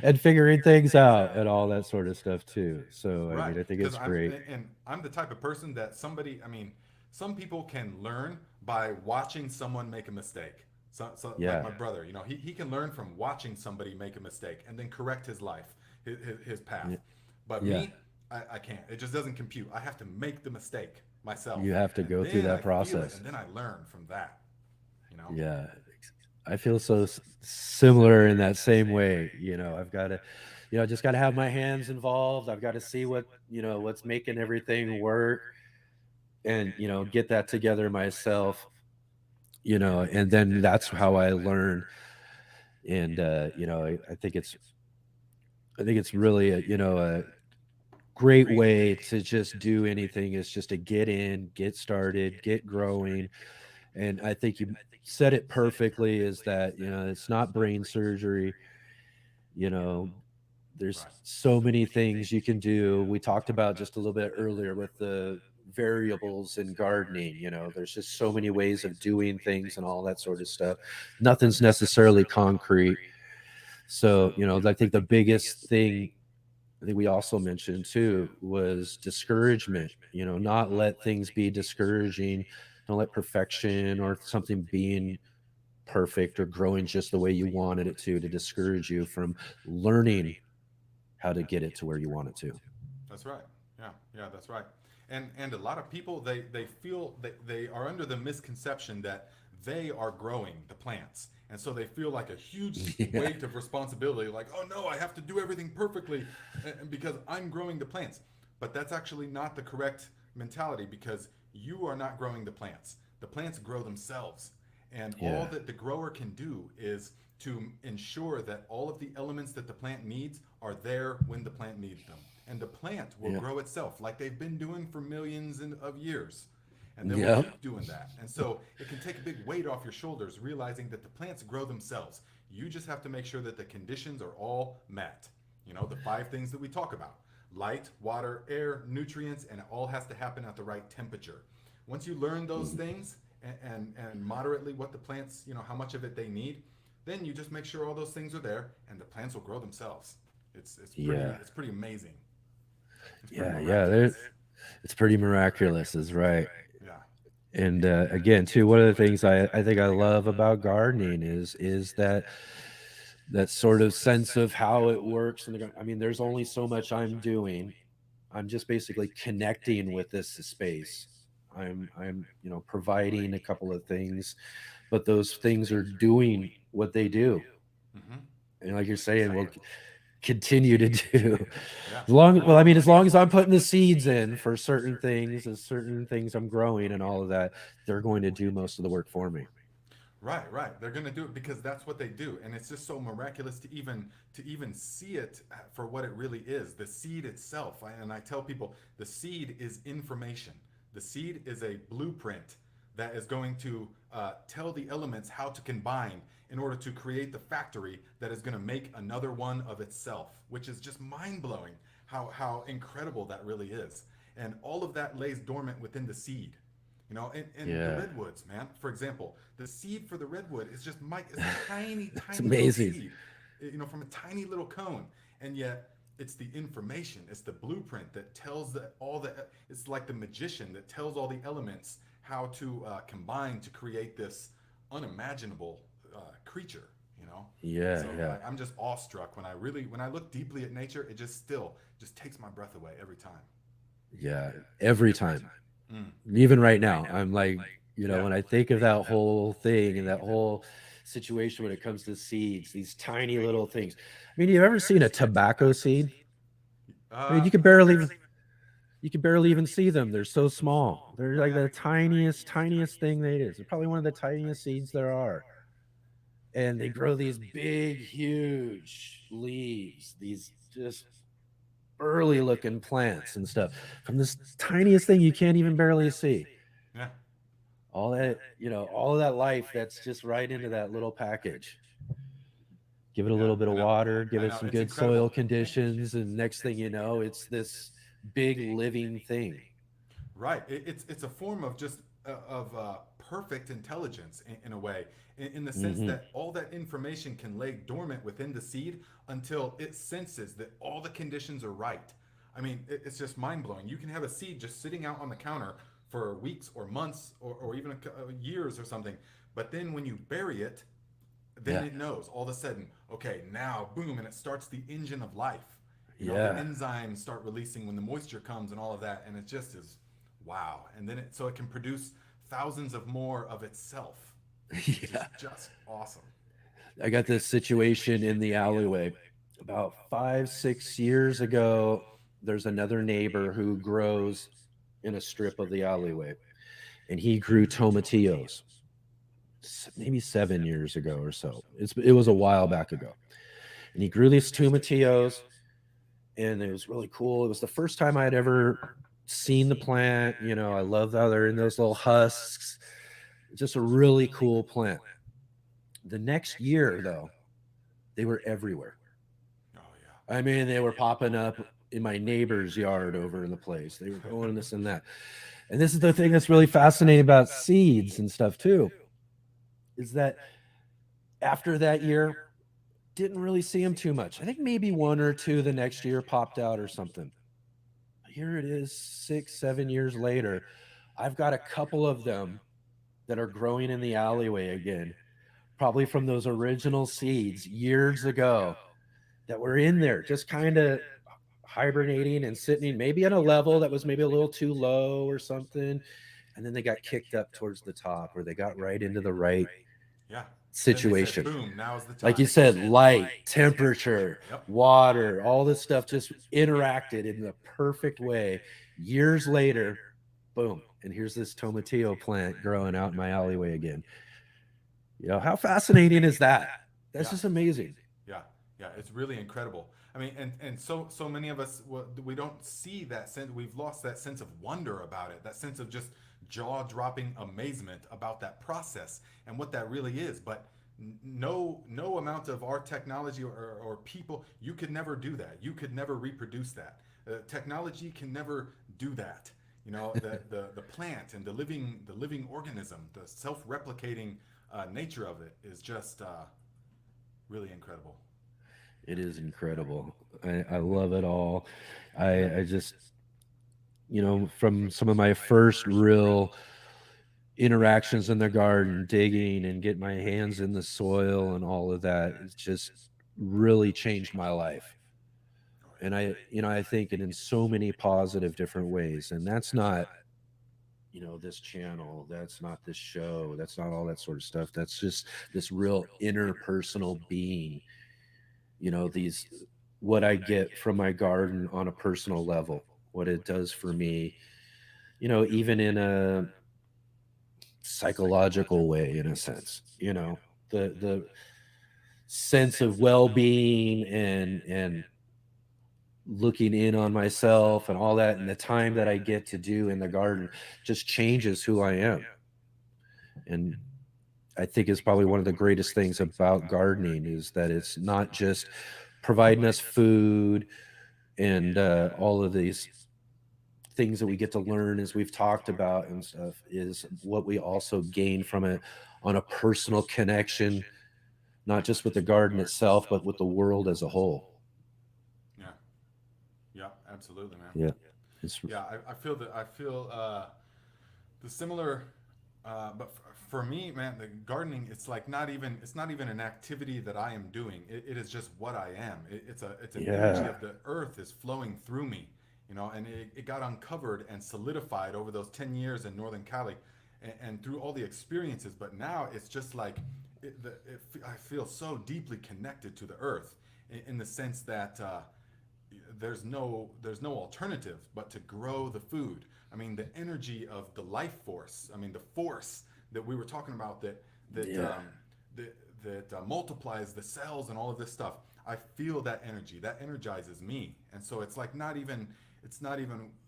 and figuring things out and all that sort of stuff too. So I Right, mean, I think because it's great. I'm the type of person that somebody, I mean, some people can learn by watching someone make a mistake. So like Yeah. my brother, he can learn from watching somebody make a mistake and then correct his life, his path. Yeah. But Yeah. me, I can't. It just doesn't compute. I have to make the mistake myself, You have to and go through then that I feel it, process. and then I learn from that. You know? Yeah. I feel so similar in that same way. I've got to, just got to have my hands involved. I've got to see what's making everything work and, get that together myself, and then that's how I learn. And, I think it's really a great way to just do anything is just to get in, get started, get growing. And I think you said it perfectly is that, it's not brain surgery. You know, there's Right. so many things you can do. We talked about just a little bit earlier with the variables in gardening. There's just so many ways of doing things and all that sort of stuff. Nothing's necessarily concrete. So, I think the biggest thing I think we also mentioned too was discouragement, not let things be discouraging. Don't let perfection or something being perfect or growing just the way you wanted it to discourage you from learning how to get it to where you want it to. That's right. Yeah, yeah, that's right. And a lot of people, they feel that they are under the misconception that they are growing the plants. And so they feel like a huge Yeah. weight of responsibility, like, oh no, I have to do everything perfectly because I'm growing the plants. But that's actually not the correct mentality, because you are not growing the plants. The plants grow themselves. And all Yeah. that the grower can do is to ensure that all of the elements that the plant needs are there when the plant needs them. And the plant will Yeah. grow itself like they've been doing for millions of years. And they will Yep. keep doing that. And so it can take a big weight off your shoulders realizing that the plants grow themselves. You just have to make sure that the conditions are all met. The 5 things that we talk about: light, water, air, nutrients, and it all has to happen at the right temperature. Once you learn those things and moderately what the plants, how much of it they need, then you just make sure all those things are there, and the plants will grow themselves. Yeah. It's pretty amazing. It's pretty Yeah. Yeah. There's, miraculous. it's pretty miraculous, is right. Yeah. And again, too, one of the things I think I love about gardening is that sort of sense of how it works. And I mean, there's only so much I'm doing. I'm just basically connecting with this space. I'm providing a couple of things, but those things are doing what they do. Hmm. And like you're saying, we'll continue to do. Yeah. I mean, as long as I'm putting the seeds in for certain things, as certain things I'm growing and all of that, they're going to do most of the work for me. Right, right. They're gonna do it because that's what they do, and it's just so miraculous to even see it for what it really is. The seed itself, and I tell people, the seed is information. The seed is a blueprint that is going to tell the elements how to combine in order to create the factory that is going to make another one of itself, which is just mind blowing. How incredible that really is, and all of that lays dormant within the seed. In the Yeah, redwoods, man. For example, the seed for the redwood is just it's a tiny, it's tiny little amazing. seed, from a tiny little cone, and yet it's the information, it's the blueprint that tells it's like the magician that tells all the elements how to combine to create this unimaginable creature. Yeah, So yeah, I'm just awestruck when I look deeply at nature. It just takes my breath away every time. yeah. Every time, Mm. even right now, I'm like, Yeah. when I think of that whole thing and that whole situation when it comes to seeds, these tiny little things. I mean, you've ever seen a tobacco seed? I mean, Uh, you can barely even see them. They're so small. They're like the tiniest thing that is. They're probably one of the tiniest seeds there are. And they grow these big, huge leaves, these just early looking plants and stuff from this tiniest thing you can't even barely see. yeah. All of that life that's just right into that little package. Give it a Yeah, little bit I of know. water, give I it know. some It's good soil incredible. conditions, and next thing you know, it's this big living thing. Right. It's a form of just of perfect intelligence in a way, in the sense Hmm. that all that information can lay dormant within the seed until it senses that all the conditions are right. I mean, it's just mind blowing. You can have a seed just sitting out on the counter for weeks or months or even years or something, but then when you bury it, then Yeah, it knows all of a sudden, okay, now boom, and it starts the engine of life. The yeah, enzymes start releasing when the moisture comes and all of that, and it just is wow. And then so it can produce thousands of more of itself, which is yeah. just awesome. I got this situation in the alleyway about 5, 6 years ago. There's another neighbor who grows in a strip of the alleyway, and he grew tomatillos maybe 7 years ago or so. It was a while back ago, and he grew these tomatillos, and it was really cool. It was the first time I had ever seen the plant. I love how they're in those little husks. Just a really cool plant. The next year, though, they were everywhere. Oh yeah. I mean, they were popping up in my neighbor's yard over in the place. They were going this and that. And this is the thing that's really fascinating about seeds and stuff too, is that after that year, didn't really see them too much. I think maybe one or two the next year popped out or something. Here it is 6, 7 years later. I've got a couple of them that are growing in the alleyway again, probably from those original seeds years ago that were in there, just kind of hibernating and sitting maybe on a level that was maybe a little too low or something. And then they got kicked up towards the top, or they got right into the right Yeah. And then they said, situation. boom, now's the Like time. you said, light, temperature, Yep. water, all this stuff just interacted in the perfect way. Years later, boom, and here's this tomatillo plant growing out in my alleyway again. How fascinating is that? That's Yeah. just amazing. Yeah, yeah, it's really incredible. I mean, and so many of us, we don't see that sense. We've lost that sense of wonder about it, that sense of just jaw-dropping amazement about that process and what that really is. But no amount of our technology or people, you could never do that. You could never reproduce that. Technology can never do that. The plant and the living organism, the self-replicating nature of it is just really incredible. It is incredible. I love it all. I just, from some of my first real interactions in the garden, digging and getting my hands in the soil and all of that, it's just really changed my life. Oh And yeah. I think it in so many positive different ways. And that's not this channel, that's not this show, that's not all that sort of stuff. That's just this real interpersonal being, these what I get from my garden on a personal level, what it does for me, even in a psychological way, in a sense, the sense of well-being and looking in on myself and all that, and the time that I get to do in the garden just changes who I am. And I think it's probably one of the greatest things about gardening is that it's not just providing us food and all of these things that we get to learn as we've talked about and stuff, is what we also gain from it on a personal connection, not just with the garden itself, but with the world as a whole. Yeah. Yeah, absolutely, man. Yeah. It's, Yeah, I feel that. I feel the similar. But for me, man, the gardening, it's like it's not even an activity that I am doing. It is just what I am. It's an energy yeah. of the earth is flowing through me, and it got uncovered and solidified over those 10 years in Northern Cali, and through all the experiences. But now it's just like I feel so deeply connected to the earth in the sense that there's no alternative but to grow the food. I mean, the energy of the life force. I mean, the force that we were talking about that Yeah. multiplies the cells and all of this stuff. I feel that energy. That energizes me, and so it's like not even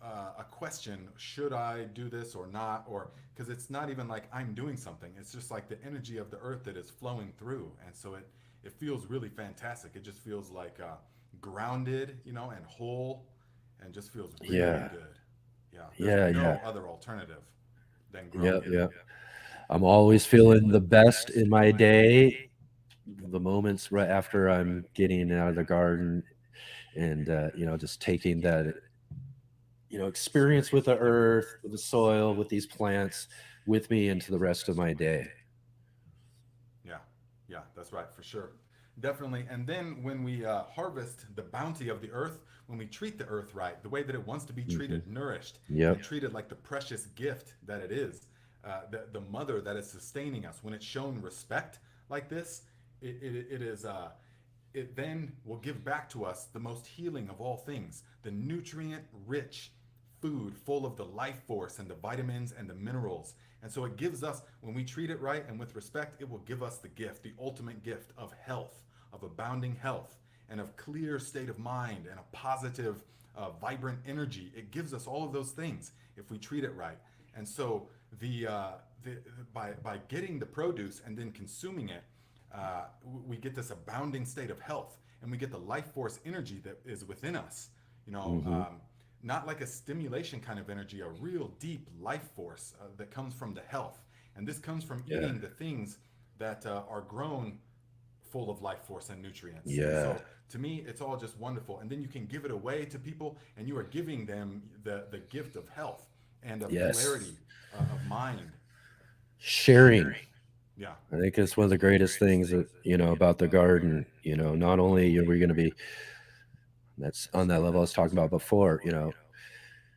a question, should I do this or not, or because it's not even like I'm doing something. It's just like the energy of the earth that is flowing through, and so it feels really fantastic. It just feels like grounded, and whole, and just feels really Yeah. good. Yeah, there's Yeah. no Yeah. other alternative than Yeah. growing it. Yeah. I'm always feeling the best in my day, the moments right after I'm getting out of the garden and, just taking that, experience with the earth, with the soil, with these plants with me into the rest of my day. Yeah, yeah, that's right, for sure. Definitely. And then when we harvest the bounty of the earth, when we treat the earth right, the way that it wants to be Hmm. treated, nourished, and Yep. treated like the precious gift that it is, the mother that is sustaining us, when it's shown respect like this, it is. It then will give back to us the most healing of all things, the nutrient rich food full of the life force and the vitamins and the minerals. And so it gives us, when we treat it right and with respect, it will give us the gift, the ultimate gift of health, of abounding health, and of clear state of mind and a positive, vibrant energy. It gives us all of those things if we treat it right. And so by getting the produce and then consuming it, we get this abounding state of health, and we get the life force energy that is within us. You know, Hmm. not like a stimulation kind of energy, a real deep life force that comes from the health. And this comes from Yeah. eating the things that are grown full of life force and nutrients. And Yeah. so to me, it's all just wonderful. And then you can give it away to people, and you are giving them the gift of health and of Yes. clarity of mind. Sharing. Yeah. I think it's one of the greatest things that, about the garden, not only are we going to be, that's on that level I was talking about before,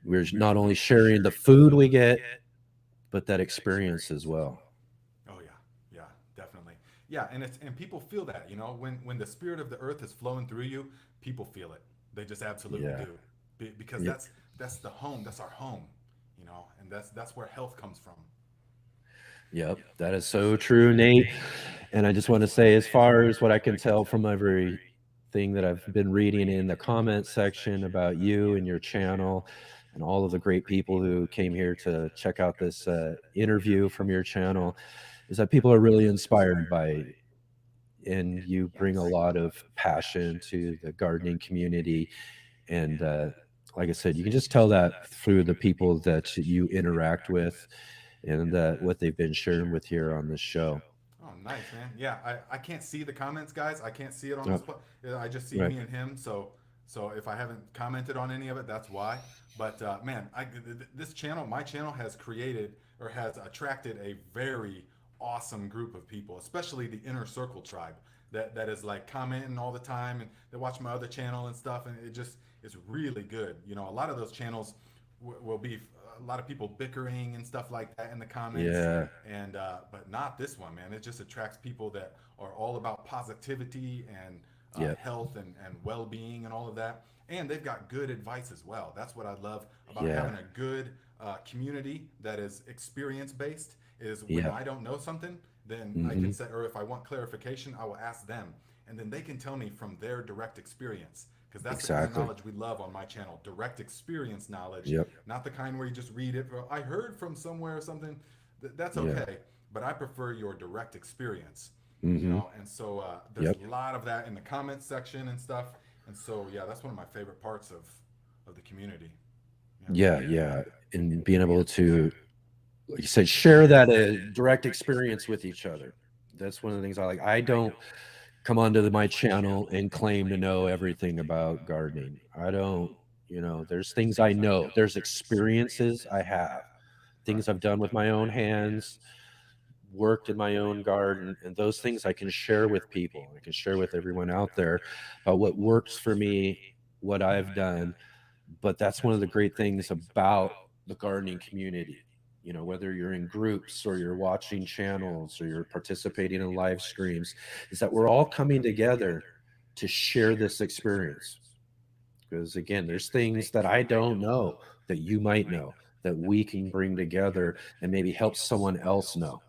we're not only sharing the food we get, but that experience as well. Oh yeah, yeah, definitely. Yeah, and people feel that, when the spirit of the earth is flowing through you, people feel it. They just absolutely Yeah. do, because Yep. that's the home, that's our home, and that's where health comes from. Yep. That is so true, Nate. And I just want to say, as far as what I can tell from everything that I've been reading in the comment section about you and your channel and all of the great people who came here to check out this interview from your channel, is that people are really inspired by, and you bring a lot of passion to the gardening community. And like I said, you can just tell that through the people that you interact with and what they've been sharing with here on this show. Oh, nice, man. Yeah, I can't see the comments, guys. I can't see it on Oh, this. I just see right. me and him. So if I haven't commented on any of it, that's why. But man, this channel, my channel, has created or has attracted a very awesome group of people, especially the inner circle tribe that is like commenting all the time, and they watch my other channel and stuff, and it's really good. A lot of those channels will be a lot of people bickering and stuff like that in the comments, Yeah. and but not this one, man. It just attracts people that are all about positivity and Yep. health and well-being and all of that. And they've got good advice as well. That's what I love about Yeah. having a good community that is experience based. Is when Yeah. I don't know something, then I can Hmm. say, or if I want clarification, I will ask them, and then they can tell me from their direct experience. Because that's the kind of Exactly. knowledge we love on my channel, direct experience knowledge, Yep. not the kind where you just read it. I heard from somewhere or something. That's Yeah. okay, but I prefer your direct experience, Hmm. and so there's Yep. a lot of that in the comments section and stuff. And so yeah, that's one of my favorite parts of the community. Yeah. Yeah. Yeah. And being able to, like you said, share that direct experience with each other. That's one of the things I like. I don't come onto my channel and claim to know everything about gardening. I don't, there's things I know, there's experiences I have, Right. things I've done with my own hands, worked in my own garden, and those things I can share with people. I can share with everyone out there about what works for me, what I've done. But that's one of the great things about the gardening community. Whether you're in groups or you're watching channels or you're participating in live streams, is that we're all coming together to share this experience. Because again, there's things that I don't know that you might know that we can bring together and maybe help someone else know.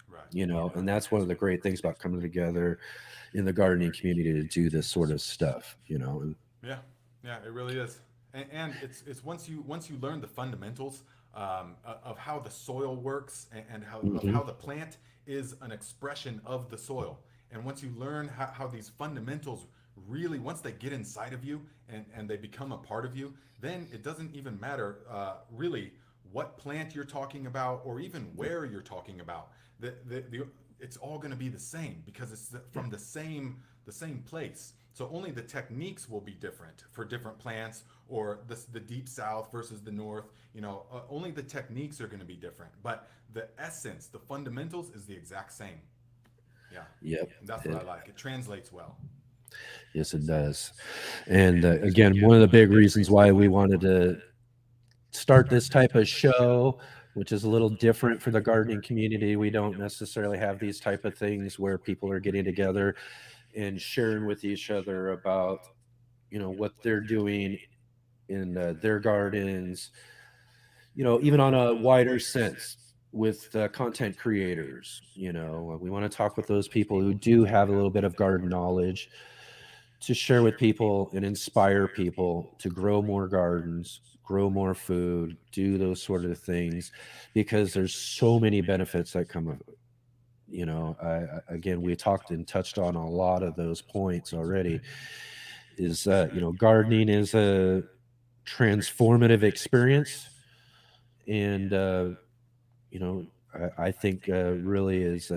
Right. And that's one of the great things about coming together in the gardening community to do this sort of stuff. And Yeah, yeah, it really is. And it's once you learn the fundamentals of how the soil works, and how Mhm. the plant is an expression of the soil. And once you learn how these fundamentals really, once they get inside of you and they become a part of you, then it doesn't even matter really what plant you're talking about or even where you're talking about. It's all going to be the same because it's Yeah. from the same place. So only the techniques will be different for different plants, or the deep south versus the north. Only the techniques are going to be different, but the essence, the fundamentals, is the exact same. Yeah, Yep. and that's what I like. It translates well. Yes, it does. And again, one of the big reasons why we wanted to start this type of show, which is a little different for the gardening community, we don't necessarily have these type of things where people are getting together and sharing with each other about what they're doing in their gardens, even on a wider sense with content creators. We want to talk with those people who do have a little bit of garden knowledge to share with people and inspire people to grow more gardens, grow more food, do those sort of things, because there's so many benefits that come of it. Again, we talked and touched on a lot of those points already. Is gardening is a transformative experience, and I think really is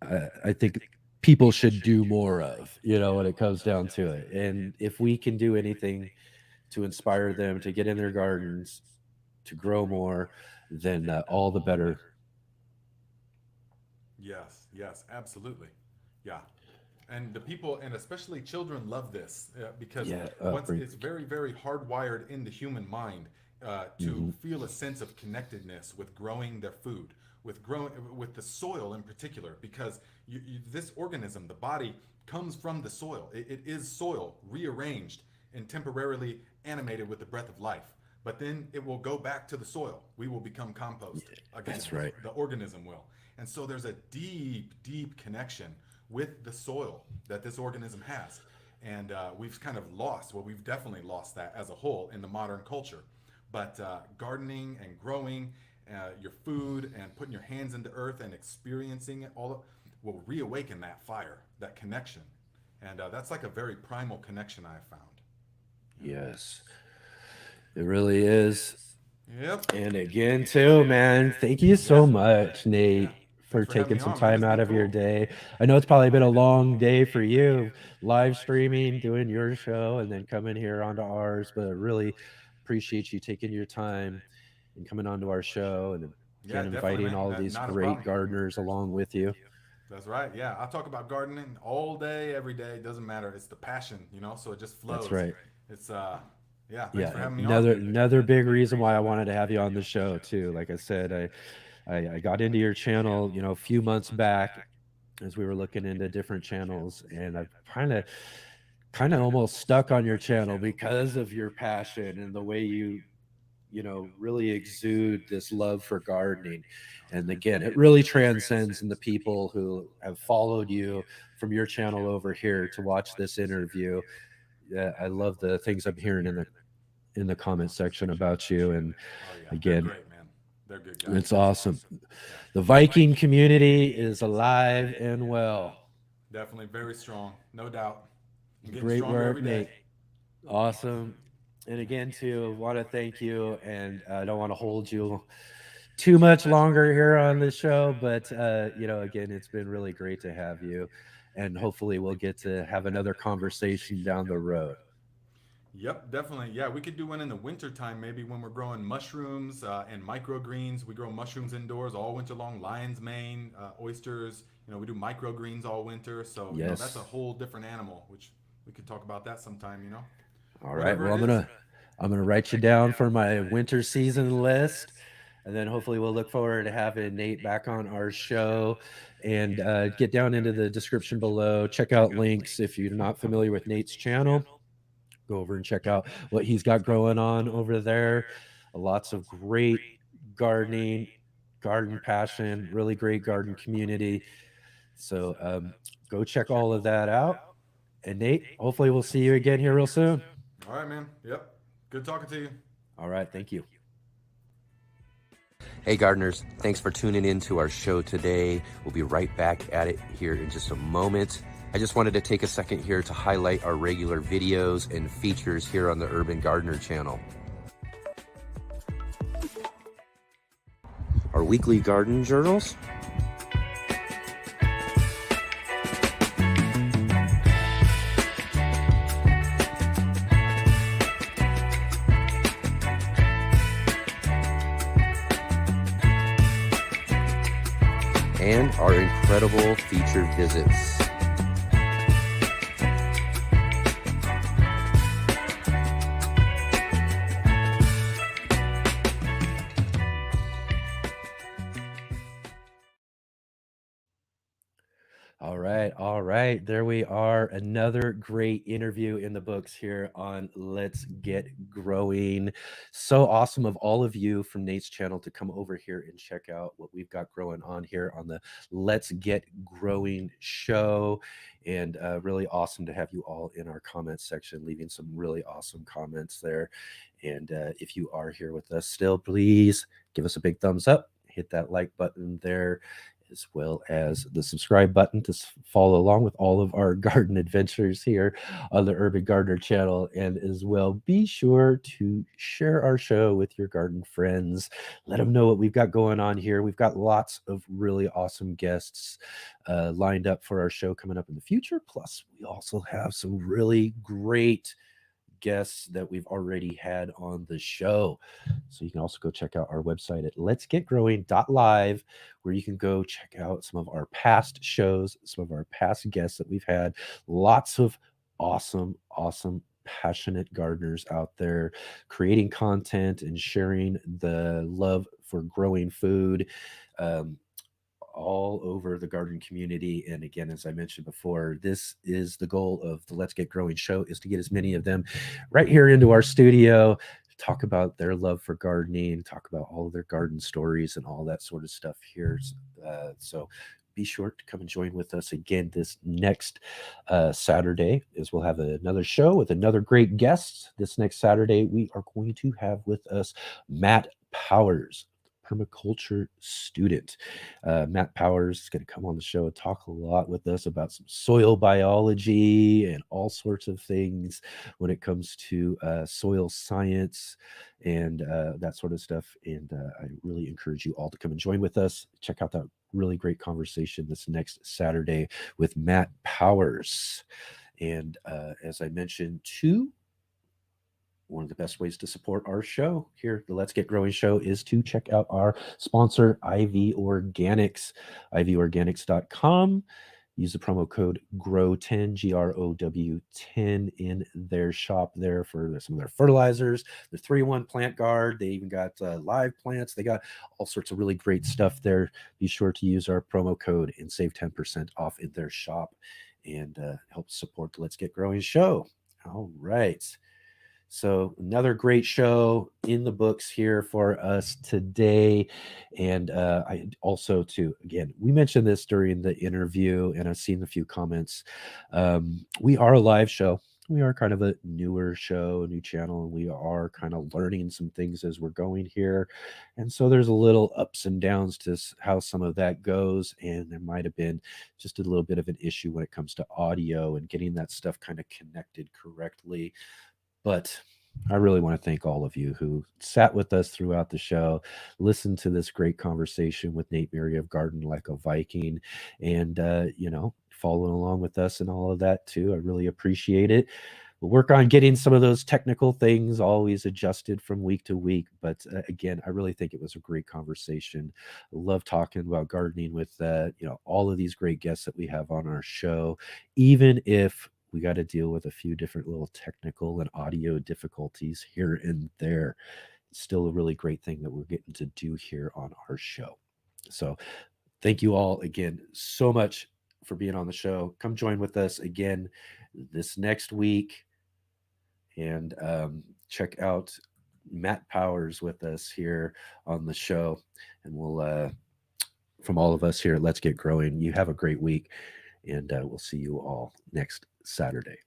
I think people should do more of, when it comes down to it. And if we can do anything to inspire them to get in their gardens, to grow more, then all the better. Yes, yes, absolutely. Yeah. And the people, and especially children, love this because Yeah. once it's very, very hardwired in the human mind to Mhm. feel a sense of connectedness with growing their food, with growing with the soil in particular, because this organism, the body, comes from the soil. It is soil rearranged and temporarily animated with the breath of life. But then it will go back to the soil. We will become compost again. That's right. The organism will. And so there's a deep, deep connection with the soil that this organism has. And we've kind of lost, well, we've definitely lost that as a whole in the modern culture. But gardening and growing your food and putting your hands into earth and experiencing it all will reawaken that fire, that connection. And that's like a very primal connection I have found. Yes, it really is. Yep. And again, too, man, thank you Yeah. so much, Yeah. Nate, for Thanks for having taking me some on, man. time It's out been of your cool. day. I know it's probably been a long day for you, live streaming, doing your show, and then coming here onto ours. But I really appreciate you taking your time and coming onto our show, and Yeah, again, definitely, inviting man. all of these Not a great problem. gardeners along with you. That's right. Yeah, I talk about gardening all day, every day. It doesn't matter. It's the passion, so it just That's flows. right. It's Yeah, thanks Yeah, for having me on. another big reason why I wanted to have you on the show too. Like I said, I got into your channel, a few months back as we were looking into different channels, and I've kind of almost stuck on your channel because of your passion and the way you really exude this love for gardening. And again, it really transcends in the people who have followed you from your channel over here to watch this interview. Yeah, I love the things I'm hearing in the comment section about you. And Oh yeah, they're again, great, man. They're good guys. it's awesome. Yeah, The Viking community is alive and well. definitely very strong, no doubt. I'm getting Great stronger work, every day. Nate. Awesome. And again, too, want to thank you, and I don't want to hold you too much longer here on the show, but again, it's been really great to have you, and hopefully we'll get to have another conversation down the road. Yep, definitely. Yeah, we could do one in the winter time, maybe when we're growing mushrooms and microgreens. We grow mushrooms indoors all winter long. Lion's mane, oysters. We do microgreens all winter. So that's a Yes. whole different animal, which we could talk about that sometime. All right. Whatever Well, it I'm is. gonna write you down for my winter season list, and then hopefully we'll look forward to having Nate back on our show. And get down into the description below. Check out links if you're not familiar with Nate's channel. Go over and check out what he's got growing on over there. Lots of great gardening, garden passion, really great garden community. So go check all of that out. And Nate, hopefully we'll see you again here real soon. All right, man. Yep. Good talking to you. All right. Thank you. Hey gardeners, thanks for tuning in to our show today. We'll be right back at it here in just a moment. I just wanted to take a second here to highlight our regular videos and features here on the Urban Gardener channel. Our weekly garden journals, and our incredible feature visits. All right. There we are. Another great interview in the books here on Let's Get Growing. So awesome of all of you from Nate's channel to come over here and check out what we've got growing on here on the Let's Get Growing show. And really awesome to have you all in our comments section, leaving some really awesome comments there. And if you are here with us still, please give us a big thumbs up. Hit that like button there, as well as the subscribe button to follow along with all of our garden adventures here on the Urban Gardener channel. And as well, be sure to share our show with your garden friends. Let them know what we've got going on here. We've got lots of really awesome guests lined up for our show coming up in the future. Plus, we also have some really great guests that we've already had on the show. So you can also go check out our website at letsgetgrowing.live, where you can go check out some of our past shows, some of our past guests that we've had. Lots of awesome passionate gardeners out there creating content and sharing the love for growing food. All over the garden community. And again, as I mentioned before, this is the goal of the Let's Get Growing show, is to get as many of them right here into our studio, talk about their love for gardening, talk about all of their garden stories and all that sort of stuff here. So be sure to come and join with us again this next Saturday, as we'll have another show with another great guest. This next Saturday, we are going to have with us Matt Powers, permaculture student. Matt Powers is going to come on the show and talk a lot with us about some soil biology and all sorts of things when it comes to soil science and that sort of stuff. And I really encourage you all to come and join with us. Check out that really great conversation this next Saturday with Matt Powers. And as I mentioned, too, one of the best ways to support our show here, the Let's Get Growing show, is to check out our sponsor, IV Organics, ivorganics.com. Use the promo code GROW10, GROW10 in their shop there for some of their fertilizers, the 3-in-1 plant guard. They even got live plants. They got all sorts of really great stuff there. Be sure to use our promo code and save 10% off in their shop and help support the Let's Get Growing show. All right. So another great show in the books here for us today. And I also, too, again, we mentioned this during the interview, and I've seen a few comments. We are a live show. We are kind of a newer show, a new channel, and we are kind of learning some things as we're going here. And so there's a little ups and downs to how some of that goes. And there might have been just a little bit of an issue when it comes to audio and getting that stuff kind of connected correctly. But I really want to thank all of you who sat with us throughout the show, listened to this great conversation with Nate Muri of Garden Like a Viking, and, following along with us and all of that too. I really appreciate it. We'll work on getting some of those technical things always adjusted from week to week. But again, I really think it was a great conversation. I love talking about gardening with, all of these great guests that we have on our show, even if we got to deal with a few different little technical and audio difficulties here and there. It's still a really great thing that we're getting to do here on our show. So thank you all again so much for being on the show. Come join with us again this next week and check out Matt Powers with us here on the show. And we'll, from all of us here, Let's Get Growing, you have a great week. And we'll see you all next Saturday.